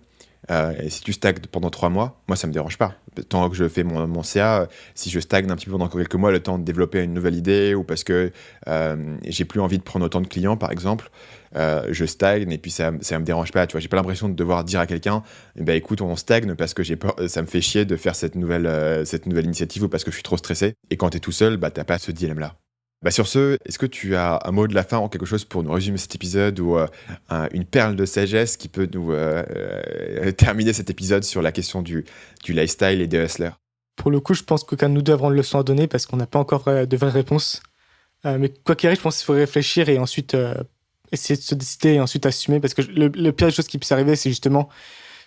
et si tu stagnes pendant 3 mois, moi ça me dérange pas. Tant que je fais mon CA, si je stagne un petit peu pendant quelques mois, le temps de développer une nouvelle idée, ou parce que j'ai plus envie de prendre autant de clients, par exemple, je stagne et puis ça me dérange pas. Tu vois, j'ai pas l'impression de devoir dire à quelqu'un, écoute, on stagne parce que j'ai peur, ça me fait chier de faire cette nouvelle initiative ou parce que je suis trop stressé. Et quand t'es tout seul, t'as pas ce dilemme-là. Sur ce, est-ce que tu as un mot de la fin ou quelque chose pour nous résumer cet épisode ou une perle de sagesse qui peut nous terminer cet épisode sur la question du lifestyle et des hustlers? Pour le coup, je pense qu'aucun de nous deux avons une leçon à donner parce qu'on n'a pas encore de vraies réponses. Mais quoi qu'il arrive, je pense qu'il faut réfléchir et ensuite essayer de se décider et ensuite assumer, parce que le pire des choses qui puisse arriver, c'est justement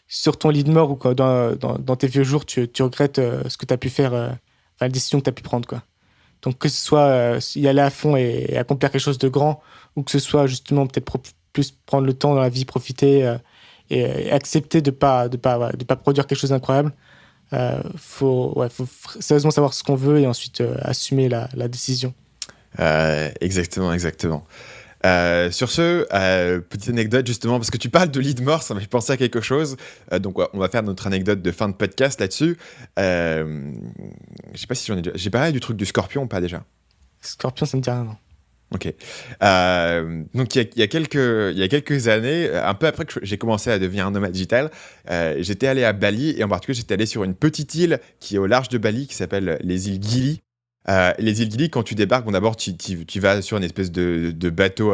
sur ton lit de mort ou quoi, dans tes vieux jours, tu regrettes ce que tu as pu faire, la décision que tu as pu prendre, quoi. Donc que ce soit y aller à fond et accomplir quelque chose de grand, ou que ce soit justement peut-être plus prendre le temps dans la vie, profiter et accepter de pas produire quelque chose d'incroyable. Faut sérieusement savoir ce qu'on veut et ensuite assumer la décision. Exactement. Sur ce, petite anecdote justement, parce que tu parles de lit de mort, ça m'a fait penser à quelque chose. Donc on va faire notre anecdote de fin de podcast là-dessus. Je sais pas si j'en ai déjà... J'ai parlé du truc du scorpion ou pas déjà? Scorpion, ça me dit rien, non. Ok. Donc il y a quelques années, un peu après que j'ai commencé à devenir un nomade digital, j'étais allé à Bali et en particulier j'étais allé sur une petite île qui est au large de Bali qui s'appelle les îles Gili. Les îles Gili, quand tu débarques, bon, d'abord tu vas sur une espèce de bateau.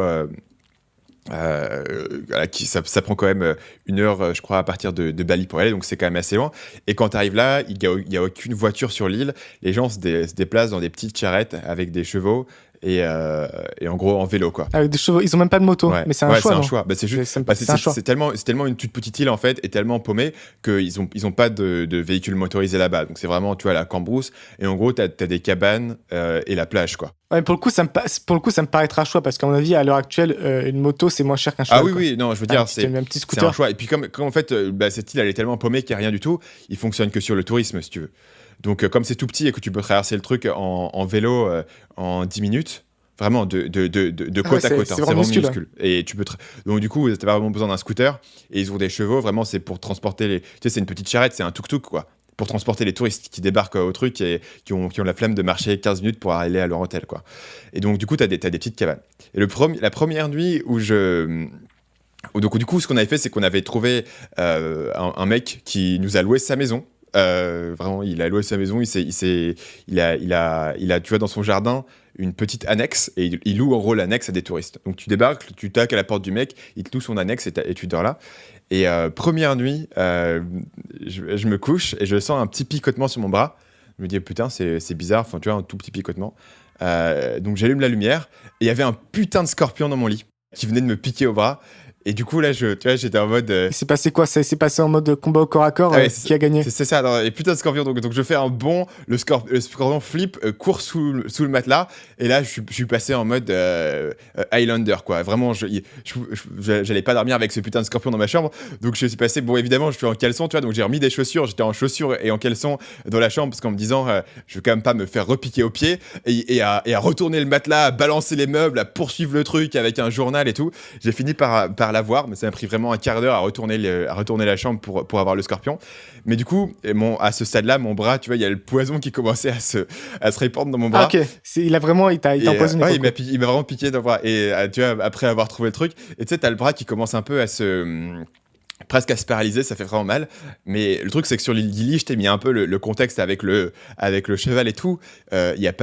Ça prend quand même 1 heure, je crois, à partir de Bali pour aller, donc c'est quand même assez loin. Et quand tu arrives là, il y a aucune voiture sur l'île. Les gens se déplacent dans des petites charrettes avec des chevaux et en gros en vélo, quoi. Avec des chevaux, ils ont même pas de moto, Ouais. mais c'est un choix. C'est un non choix. Bah, c'est juste, c'est un choix. c'est tellement une toute petite île en fait, et tellement paumée qu'ils ont pas de véhicules motorisés là-bas. Donc c'est vraiment, tu vois, la cambrousse. Et en gros, t'as des cabanes et la plage, quoi. Ouais, pour le coup, ça me paraîtra un choix parce qu'à mon avis, à l'heure actuelle, une moto c'est moins cher qu'un cheval. Ah oui, quoi. oui, non, je veux dire, C'est un petit c'est scooter. un choix. Et puis comme en fait, cette île elle est tellement paumée qu'il n'y a rien du tout, il fonctionne que sur le tourisme, si tu veux. Donc comme c'est tout petit et que tu peux traverser le truc en vélo en 10 minutes. Vraiment, de côte à côte. C'est C'est vraiment vraiment minuscule. minuscule. Et donc, du coup, t'as pas vraiment besoin d'un scooter. Et ils ont des chevaux. Vraiment, c'est pour transporter les. Tu sais, c'est une petite charrette, c'est un tuk-tuk, quoi. Pour transporter les touristes qui débarquent au truc et qui ont la flemme de marcher 15 minutes pour aller à leur hôtel, quoi. Et donc, du coup, t'as des petites cabanes. Et la première nuit où donc, du coup, ce qu'on avait fait, c'est qu'on avait trouvé un mec qui nous a loué sa maison. Vraiment, il a loué sa maison. Il a, tu vois, dans son jardin, une petite annexe et il loue en gros l'annexe à des touristes. Donc tu débarques, tu taques à la porte du mec, il te loue son annexe et tu dors là. Et première nuit, je me couche et je sens un petit picotement sur mon bras. Je me dis putain, c'est bizarre, enfin tu vois, un tout petit picotement. Donc j'allume la lumière et il y avait un putain de scorpion dans mon lit qui venait de me piquer au bras. Et du coup, là, tu vois, j'étais en mode. Il s'est passé quoi? Ça s'est passé en mode combat au corps à corps. Ouais, Qui a gagné? C'est ça, non, et putain de scorpion. Donc je fais un bond, le scorpion flippe, court sous le matelas, et là, je suis passé en mode Highlander, quoi. Vraiment, j'allais pas dormir avec ce putain de scorpion dans ma chambre, donc je suis passé. Bon, évidemment, je suis en caleçon, tu vois, donc j'ai remis des chaussures, j'étais en chaussures et en caleçon dans la chambre, parce qu'en me disant, je vais quand même pas me faire repiquer au pied, et à retourner le matelas, à balancer les meubles, à poursuivre le truc avec un journal et tout. J'ai fini par l'avoir, mais ça m'a pris vraiment un quart d'heure à retourner la chambre pour avoir le scorpion. Mais du coup, à ce stade-là, mon bras, tu vois, il y a le poison qui commençait à se répandre dans mon bras. Ah, ok. Il t'a empoisonné. Ouais, il m'a vraiment piqué dans le bras. Et tu vois, après avoir trouvé le truc, et tu sais, t'as le bras qui commence un peu presque à se paralyser, ça fait vraiment mal. Mais le truc, c'est que sur l'île Gili, je t'ai mis un peu le contexte avec le cheval et tout. Il n'y a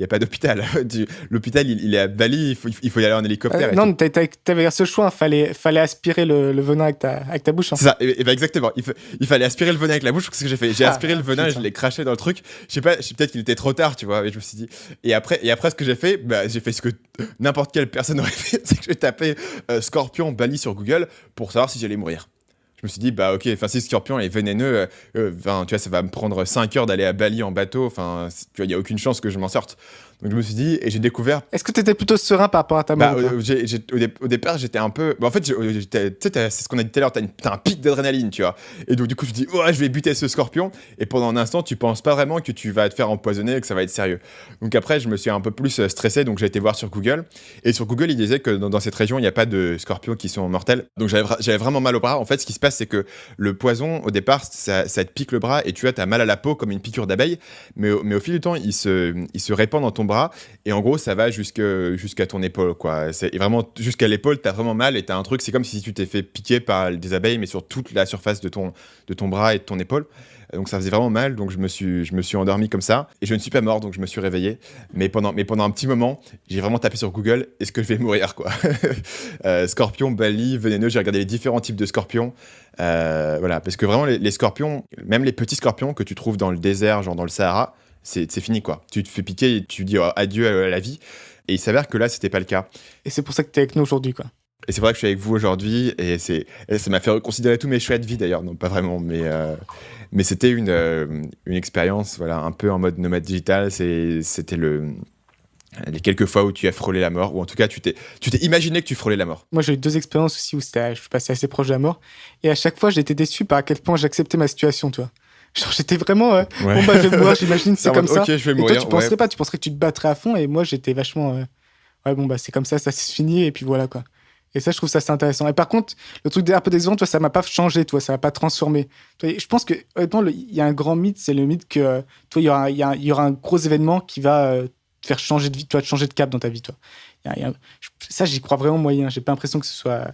pas d'hôpital. L'hôpital, il est à Bali, il faut y aller en hélicoptère. Non, t'avais un seul choix, fallait aspirer le venin avec ta bouche. Hein. C'est ça, et bah exactement. Il fallait aspirer le venin avec la bouche, c'est ce que j'ai fait. J'ai aspiré le venin et je l'ai craché dans le truc. Je sais pas, peut-être qu'il était trop tard, tu vois, mais je me suis dit. Et après ce que j'ai fait, j'ai fait ce que n'importe quelle personne aurait fait, c'est que j'ai tapé Scorpion Bali sur Google pour savoir si j'allais mourir. Je me suis dit, bah ok, si le scorpion est vénéneux, tu vois, ça va me prendre 5 heures d'aller à Bali en bateau, tu vois, il n'y a aucune chance que je m'en sorte. Donc je me suis dit, et j'ai découvert... Est-ce que tu étais plutôt serein par rapport à ta mort? Au départ, j'étais un peu... en fait, tu sais, c'est ce qu'on a dit tout à l'heure, t'as un pic d'adrénaline, tu vois. Et donc du coup, je me dis, je vais buter ce scorpion. Et pendant un instant, tu penses pas vraiment que tu vas te faire empoisonner et que ça va être sérieux. Donc après, je me suis un peu plus stressé, donc j'ai été voir sur Google. Et sur Google, il disait que dans cette région, il n'y a pas de scorpions qui sont mortels. Donc j'avais vraiment mal au bras. En fait, ce qui se passe, c'est que le poison, au départ, ça te pique le bras et tu vois, t'as mal à la peau comme une piqûre d'abeille. Mais au fil du temps, il se répand dans ton bras. Et en gros, ça va jusqu'à ton épaule, quoi. Et vraiment, jusqu'à l'épaule, t'as vraiment mal et t'as un truc, c'est comme si tu t'es fait piquer par des abeilles, mais sur toute la surface de ton bras et de ton épaule. Donc ça faisait vraiment mal, donc je me suis endormi comme ça. Et je ne suis pas mort, donc je me suis réveillé. Mais pendant un petit moment, j'ai vraiment tapé sur Google, est-ce que je vais mourir, quoi. Scorpion, Bali, vénéneux, j'ai regardé les différents types de scorpions. Voilà, parce que vraiment, les scorpions, même les petits scorpions que tu trouves dans le désert, genre dans le Sahara, c'est fini, quoi. Tu te fais piquer et tu dis adieu à la vie. Et il s'avère que là, c'était pas le cas. Et c'est pour ça que t'es avec nous aujourd'hui, quoi. Et c'est vrai que je suis avec vous aujourd'hui, et ça m'a fait reconsidérer tous mes choix de vie, d'ailleurs. Non, pas vraiment, mais c'était une expérience, voilà, un peu en mode nomade digital. C'était les quelques fois où tu as frôlé la mort, ou en tout cas, tu t'es imaginé que tu frôlais la mort. Moi, j'ai eu 2 expériences aussi où je suis passé assez proche de la mort. Et à chaque fois, j'étais déçu par à quel point j'acceptais ma situation, tu vois. Genre, j'étais vraiment... Bon, je vais mourir, j'imagine, c'est comme ça. Ok, je vais et mourir. toi, tu penserais pas, tu penserais que tu te battrais à fond. Et moi, j'étais vachement... ouais, bon, bah, c'est comme ça se finit, et puis voilà, quoi. Et ça, je trouve ça assez intéressant. Et par contre, le truc un peu décevant, toi, ça m'a pas changé, toi, ça m'a pas transformé. Toi, je pense que, honnêtement, il y a un grand mythe, c'est le mythe que, toi, il y aura un gros événement qui va te faire changer de vie, toi, te changer de cap dans ta vie, toi. Ça, j'y crois vraiment moyen. J'ai pas l'impression que ça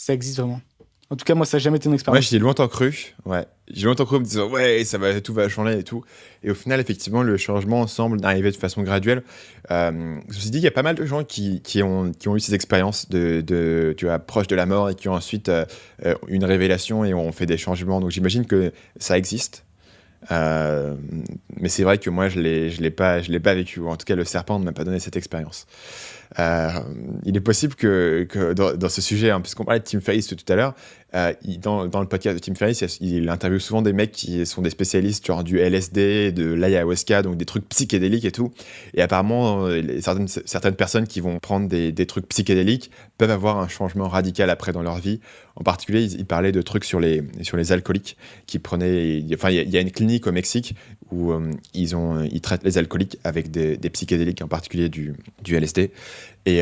existe vraiment. En tout cas, moi, ça n'a jamais été une Ouais, expérience. j'y ai longtemps cru. Ouais, j'ai longtemps cru en me disant ouais, tout va changer et tout. Et au final, effectivement, le changement semble arriver de façon graduelle. Ceci dit, il y a pas mal de gens qui ont eu ces expériences tu vois, proches de la mort et qui ont ensuite une révélation et ont fait des changements. Donc j'imagine que ça existe. Mais c'est vrai que moi, je l'ai pas vécu. Ou en tout cas, le serpent ne m'a pas donné cette expérience. Il est possible que dans ce sujet, hein, puisqu'on parlait de Tim Ferriss tout à l'heure, dans le podcast de Tim Ferriss, il interviewe souvent des mecs qui sont des spécialistes genre du LSD, de l'ayahuasca, donc des trucs psychédéliques et tout. Et apparemment, certaines personnes qui vont prendre des trucs psychédéliques peuvent avoir un changement radical après dans leur vie. En particulier, il parlait de trucs sur les alcooliques qui prenaient. Enfin, il y a une clinique au Mexique où ils traitent les alcooliques avec des psychédéliques, en particulier du LSD. Et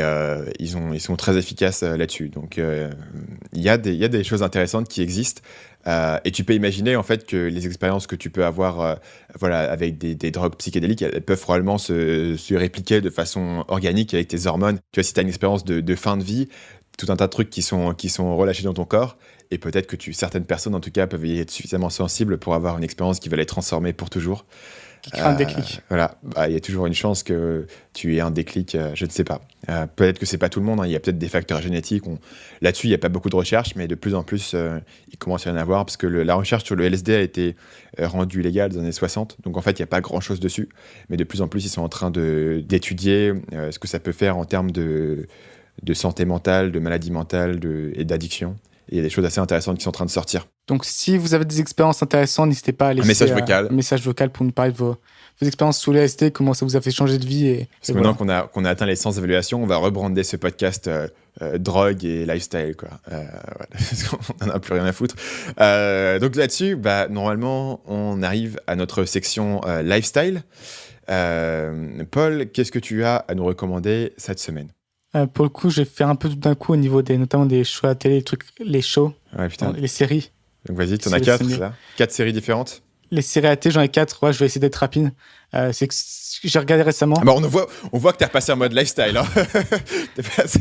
ils sont très efficaces là-dessus. Donc, il y a des choses intéressantes qui existent. Et tu peux imaginer en fait que les expériences que tu peux avoir avec des drogues psychédéliques, elles peuvent probablement se répliquer de façon organique avec tes hormones. Tu vois, si tu as une expérience de fin de vie, tout un tas de trucs qui sont relâchés dans ton corps, et peut-être que certaines personnes en tout cas peuvent y être suffisamment sensibles pour avoir une expérience qui va les transformer pour toujours. Qui crée un déclic. Voilà, il y a toujours une chance que tu aies un déclic, je ne sais pas. Peut-être que c'est pas tout le monde, hein. Il y a peut-être des facteurs génétiques. Là-dessus, il n'y a pas beaucoup de recherches, mais de plus en plus, il commence à y en avoir, parce que la recherche sur le LSD a été rendue illégale dans les années 60, donc en fait, il n'y a pas grand-chose dessus, mais de plus en plus, ils sont en train d'étudier ce que ça peut faire en termes de santé mentale, de maladie mentale et d'addiction. Et il y a des choses assez intéressantes qui sont en train de sortir. Donc, si vous avez des expériences intéressantes, n'hésitez pas à laisser un message vocal pour nous parler de vos expériences sous le ST, comment ça vous a fait changer de vie. Parce que maintenant qu'on a atteint les 100 évaluations, on va rebrander ce podcast drogue et lifestyle, quoi. On n'en a plus rien à foutre. Donc là-dessus, normalement, on arrive à notre section lifestyle. Paul, qu'est-ce que tu as à nous recommander cette semaine ? Pour le coup, je vais faire un peu tout d'un coup au niveau notamment des shows à la télé, les shows, les séries. Donc vas-y, t'en as 4, c'est ça ? 4 séries différentes ? Les séries à la télé, j'en ai 4. Ouais, je vais essayer d'être rapide. C'est que j'ai regardé récemment. On voit que t'es repassé en mode lifestyle. Hein. T'es passé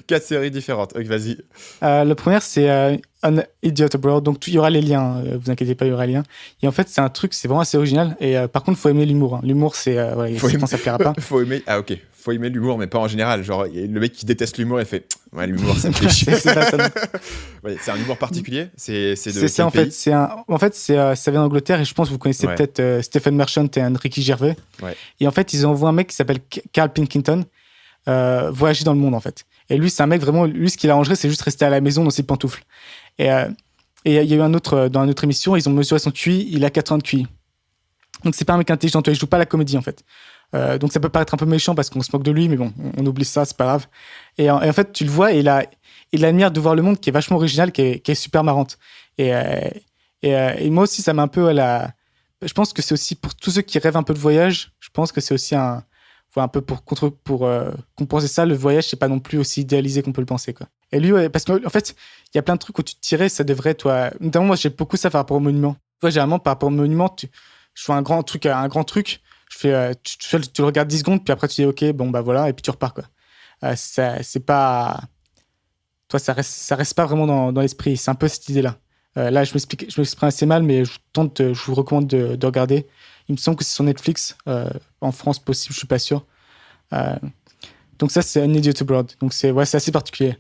4 séries différentes. Ok, vas-y. Le premier, c'est An Idiot Abroad. Donc, il y aura les liens. Vous inquiétez pas, il y aura les liens. Et en fait, c'est un truc, c'est vraiment assez original. Et par contre, il faut aimer l'humour. Hein. L'humour, c'est... je pense que ça plaira pas. Faut aimer... Ah, ok. Faut aimer l'humour, mais pas en général. Genre, le mec qui déteste l'humour, il fait... Ouais, l'humour, ça me fait chier. C'est un humour particulier. C'est de ça, en pays fait. Ça vient d'Angleterre. Et je pense que vous connaissez peut-être Stephen Merchant et Ricky Gervais. Ouais. Et en fait, ils envoient un mec qui s'appelle Carl Pilkington voyager dans le monde, en fait. Et lui, c'est un mec vraiment... Lui, ce qu'il arrangerait, c'est juste rester à la maison dans ses pantoufles. Et il y a eu dans une autre émission, ils ont mesuré son QI. Il a 80 de QI. Donc, c'est pas un mec intelligent. Il joue pas la comédie, en fait. Donc ça peut paraître un peu méchant parce qu'on se moque de lui, mais bon, on oublie ça, c'est pas grave. Et en fait, tu le vois, et il a une manière de voir le monde qui est vachement originale, qui est super marrante. Et moi aussi, ça m'a un peu je pense que c'est aussi pour tous ceux qui rêvent un peu de voyage, je pense que c'est aussi un peu pour compenser ça, le voyage, c'est pas non plus aussi idéalisé qu'on peut le penser, quoi. Et lui, parce qu'en fait, il y a plein de trucs où tu te dirais, ça devrait, toi... Notamment, moi, j'ai beaucoup ça par rapport aux monuments. Toi, généralement, par rapport aux monuments, je fais un grand truc, tu le regardes 10 secondes, puis après tu dis ok, bon bah voilà, et puis tu repars, quoi. C'est pas... Toi, ça reste pas vraiment dans l'esprit, c'est un peu cette idée-là. Là, je m'exprime assez mal, mais je vous recommande de regarder. Il me semble que c'est sur Netflix, en France possible, je suis pas sûr. Donc ça, c'est An Idiot Abroad. Donc c'est assez particulier.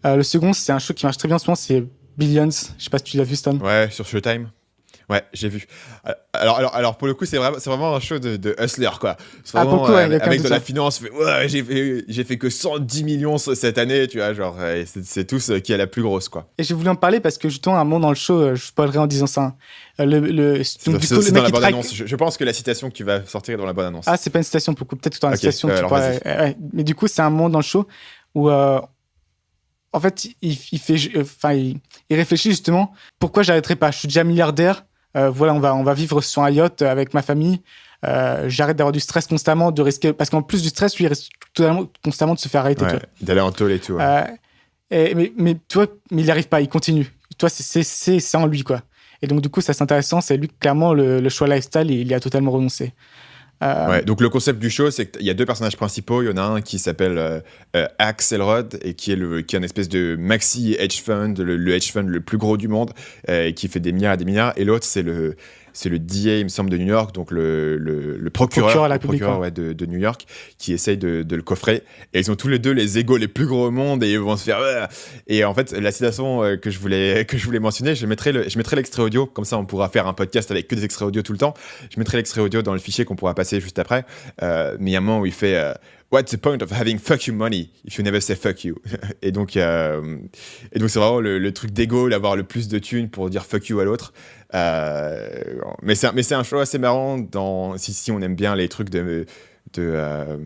Le second, c'est un show qui marche très bien en ce moment, c'est Billions. Je sais pas si tu l'as vu, Stan. Ouais, sur Showtime. Ouais, j'ai vu. Alors pour le coup, c'est vraiment un show de hustler, quoi. C'est vraiment avec de la finance. Ouais, j'ai fait que 110 millions cette année, tu vois, genre c'est tous qui a la plus grosse, quoi. Et j'ai voulu en parler parce que justement, à un moment dans le show, je spoilerai en disant ça. C'est dans la bonne annonce. Je pense que la citation que tu vas sortir est dans la bonne annonce. Ah, c'est pas une citation, pour le coup. Peut-être que tu as une citation. Mais du coup, c'est un moment dans le show où en fait, il réfléchit justement pourquoi j'arrêterai pas. Je suis déjà milliardaire. Voilà, on va vivre sur un yacht avec ma famille. J'arrête d'avoir du stress constamment, de risquer. Parce qu'en plus du stress, lui, il risque constamment de se faire arrêter. Ouais, d'aller en tôle et tout. Ouais. Mais tu vois, mais il n'y arrive pas, il continue. Toi, c'est en lui, quoi. Et donc, du coup, ça, c'est intéressant. C'est lui, clairement, le choix lifestyle, il y a totalement renoncé. Ouais, donc le concept du show, c'est qu'il y a 2 personnages principaux. Il y en a un qui s'appelle Axelrod et qui est un espèce de maxi hedge fund, le hedge fund le plus gros du monde, et qui fait des milliards et des milliards. Et l'autre, c'est le DA, il me semble, de New York, donc le procureur de New York, qui essaye de le coffrer. Et ils ont tous les deux les égos les plus gros au monde et ils vont se faire. Et en fait, la citation que je voulais mentionner, je mettrai l'extrait audio, comme ça on pourra faire un podcast avec que des extraits audio tout le temps. Je mettrai l'extrait audio dans le fichier qu'on pourra passer juste après. Mais il y a un moment où il fait What's the point of having fuck you money if you never say fuck you? Et donc c'est vraiment le truc d'ego, d'avoir le plus de thunes pour dire fuck you à l'autre. Mais c'est un show assez marrant si on aime bien les trucs de je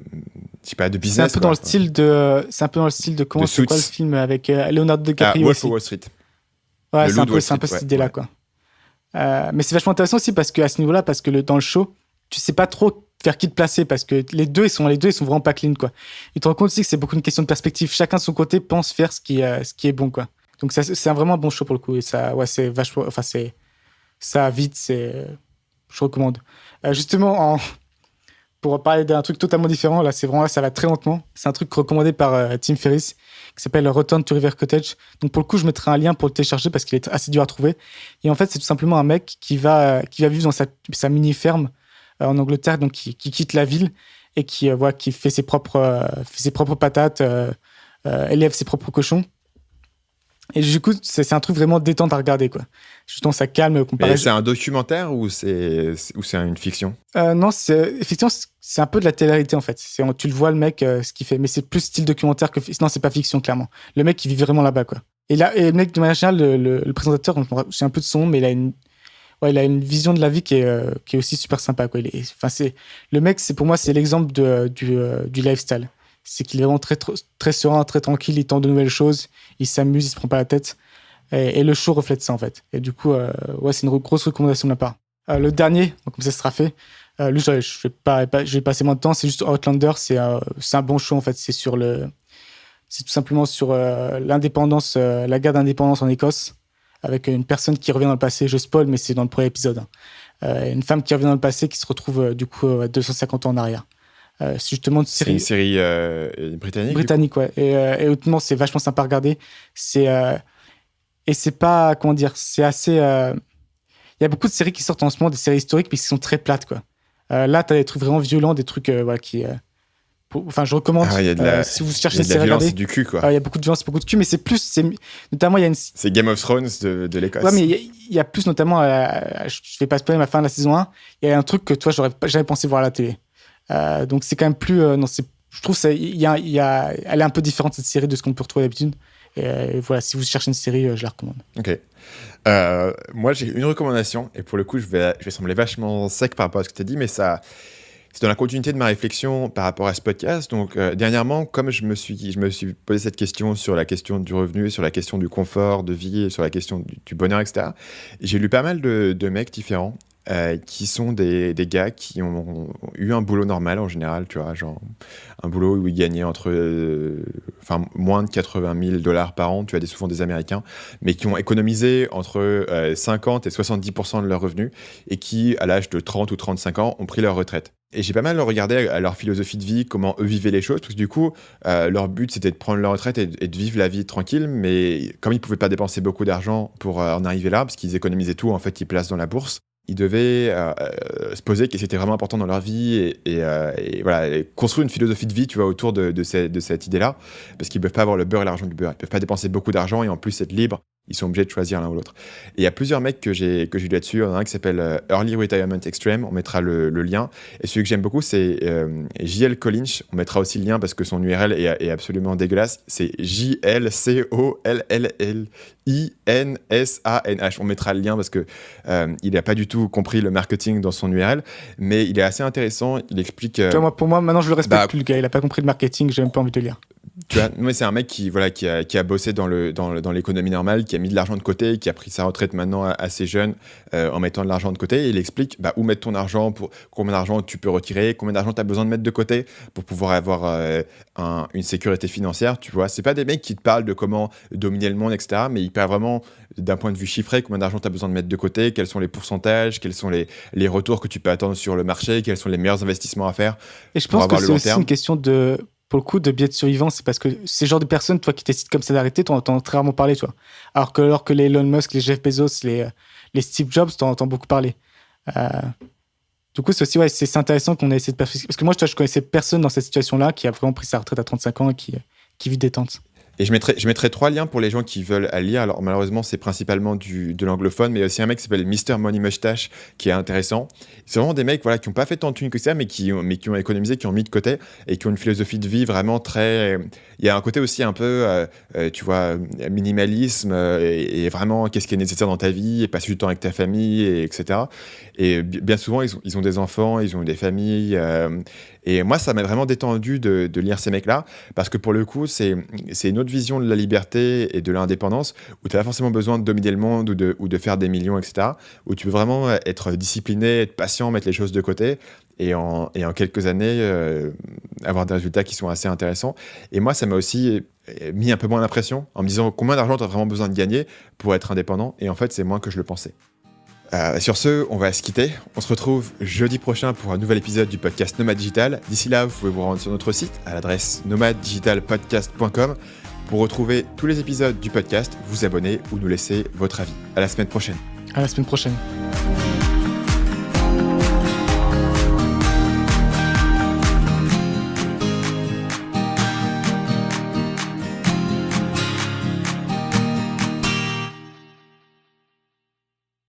sais pas, de business. C'est un peu dans le style de comment c'est quoi le film avec Leonardo DiCaprio Wolf aussi. of Wall Street. Ouais, c'est un peu cette idée-là, quoi. Mais c'est vachement intéressant aussi parce que à ce niveau-là, parce que dans le show, tu sais pas trop vers qui te placer parce que les deux ils sont vraiment pas clean, quoi. Tu te rends compte aussi que c'est beaucoup une question de perspective. Chacun de son côté pense faire ce qui est bon, quoi. Donc c'est vraiment un bon show pour le coup et ça, ouais, c'est vachement, enfin ça vite, je recommande. Justement, pour parler d'un truc totalement différent, là ça va très lentement. C'est un truc recommandé par Tim Ferriss qui s'appelle Return to River Cottage. Donc pour le coup, je mettrai un lien pour le télécharger parce qu'il est assez dur à trouver. Et en fait, c'est tout simplement un mec qui va vivre dans sa mini ferme en Angleterre, donc qui quitte la ville et qui fait ses propres patates, élève ses propres cochons. Et du coup, c'est un truc vraiment détente à regarder, quoi. Justement, ça calme comparé. Mais c'est un documentaire ou c'est une fiction? Non, effectivement, c'est un peu de la télé-réalité, en fait. Tu le vois, le mec, ce qu'il fait. Mais c'est plus style documentaire que... Non, c'est pas fiction, clairement. Le mec, il vit vraiment là-bas, quoi. Et le mec, de manière générale, le présentateur, je sais un peu de son nom, mais il a une vision de la vie qui est aussi super sympa, quoi. Le mec, pour moi, c'est l'exemple du lifestyle. C'est qu'il est vraiment très, très serein, très tranquille, il tente de nouvelles choses, il s'amuse, il se prend pas la tête. Et le show reflète ça, en fait. Et du coup, c'est une grosse recommandation de ma part. Le dernier, donc comme ça sera fait, lui, je vais passer moins de temps, c'est juste Outlander, c'est un bon show, en fait. C'est tout simplement sur l'indépendance, la guerre d'indépendance en Écosse, avec une personne qui revient dans le passé. Je spoil, mais c'est dans le premier épisode. Une femme qui revient dans le passé, qui se retrouve, du coup, 250 ans en arrière. C'est justement une série britannique. Britannique, ouais. Et honnêtement, c'est vachement sympa à regarder. Et c'est pas, comment dire, c'est assez. Il y a beaucoup de séries qui sortent en ce moment, des séries historiques, mais qui sont très plates, quoi. Là, t'as des trucs vraiment violents, des trucs qui. Enfin, je recommande. Si vous cherchez une série à regarder. C'est du cul, quoi. Il y a beaucoup de violence, beaucoup de cul, mais c'est plus. Notamment, il y a une. C'est Game of Thrones de l'Écosse. Ouais, mais il y a plus, notamment. Je vais pas spoiler ma fin de la saison 1. Il y a un truc que toi, j'aurais jamais pensé voir à la télé. Donc c'est quand même plus je trouve elle est un peu différente cette série de ce qu'on peut retrouver d'habitude et voilà, si vous cherchez une série, je la recommande. Ok. Moi j'ai une recommandation et pour le coup je vais sembler vachement sec par rapport à ce que tu as dit, mais ça c'est dans la continuité de ma réflexion par rapport à ce podcast. Donc dernièrement, comme je me suis posé cette question sur la question du revenu, sur la question du confort de vie, sur la question du bonheur, etc. J'ai lu pas mal de mecs différents qui sont des gars qui ont eu un boulot normal en général, tu vois, genre un boulot où ils gagnaient moins de 80 000 $ par an, tu vois, souvent des Américains, mais qui ont économisé entre 50 et 70% de leurs revenus et qui, à l'âge de 30 ou 35 ans, ont pris leur retraite. Et j'ai pas mal regardé à leur philosophie de vie, comment eux vivaient les choses, parce que du coup, leur but c'était de prendre leur retraite et de vivre la vie tranquille, mais comme ils pouvaient pas dépenser beaucoup d'argent pour en arriver là, parce qu'ils économisaient tout, en fait, ils placent dans la bourse, ils devaient se poser que c'était vraiment important dans leur vie et voilà, et construire une philosophie de vie, tu vois, autour de cette idée-là, parce qu'ils peuvent pas avoir le beurre et l'argent du beurre, ils peuvent pas dépenser beaucoup d'argent et en plus être libres. Ils sont obligés de choisir l'un ou l'autre. Et il y a plusieurs mecs que j'ai lu là-dessus. Il y en a un qui s'appelle Early Retirement Extreme. On mettra le lien. Et celui que j'aime beaucoup, c'est JL Collins. On mettra aussi le lien parce que son URL est absolument dégueulasse. C'est JLCOLLLINSANH. On mettra le lien parce que il n'a pas du tout compris le marketing dans son URL. Mais il est assez intéressant. Il explique... Pour moi, maintenant, je le respecte plus, le gars. Il n'a pas compris le marketing. J'ai même pas envie de le lire. Tu vois, moi, c'est un mec qui a bossé dans l'économie normale, qui a mis de l'argent de côté, qui a pris sa retraite maintenant assez jeune en mettant de l'argent de côté. Et il explique où mettre ton argent, pour combien d'argent tu peux retirer, combien d'argent tu as besoin de mettre de côté pour pouvoir avoir une sécurité financière. Tu vois, c'est pas des mecs qui te parlent de comment dominer le monde, etc. Mais ils parlent vraiment d'un point de vue chiffré, combien d'argent tu as besoin de mettre de côté, quels sont les pourcentages, quels sont les retours que tu peux attendre sur le marché, quels sont les meilleurs investissements à faire. Et je pense que c'est aussi une question pour le coup, de biais de survivance. C'est parce que ces genres de personnes, toi, qui décident comme ça d'arrêter, t'en entends très rarement parler, toi. Alors que les Elon Musk, les Jeff Bezos, les Steve Jobs, t'en entends beaucoup parler. Du coup, c'est aussi, c'est intéressant qu'on ait essayé de parce que moi, je connaissais personne dans cette situation-là qui a vraiment pris sa retraite à 35 ans et qui vit détente. Et je mettrai 3 liens pour les gens qui veulent à lire. Alors malheureusement, c'est principalement de l'anglophone, mais il y a aussi un mec qui s'appelle Mr. Money Mustache qui est intéressant. C'est vraiment des mecs qui n'ont pas fait tant de thunes que ça, mais qui ont économisé, qui ont mis de côté et qui ont une philosophie de vie vraiment très... Il y a un côté aussi un peu, tu vois, minimalisme et vraiment qu'est-ce qui est nécessaire dans ta vie et passer du temps avec ta famille, etc. Et bien souvent, ils ont des enfants, ils ont des familles... Et moi, ça m'a vraiment détendu de lire ces mecs-là, parce que pour le coup, c'est une autre vision de la liberté et de l'indépendance, où tu n'as pas forcément besoin de dominer le monde ou de faire des millions, etc., où tu peux vraiment être discipliné, être patient, mettre les choses de côté, et en quelques années, avoir des résultats qui sont assez intéressants. Et moi, ça m'a aussi mis un peu moins la pression, en me disant combien d'argent tu as vraiment besoin de gagner pour être indépendant, et en fait, c'est moins que je le pensais. Sur ce, on va se quitter. On se retrouve jeudi prochain pour un nouvel épisode du podcast Nomade Digital. D'ici là, vous pouvez vous rendre sur notre site à l'adresse nomadedigitalpodcast.com pour retrouver tous les épisodes du podcast, vous abonner ou nous laisser votre avis. À la semaine prochaine. À la semaine prochaine.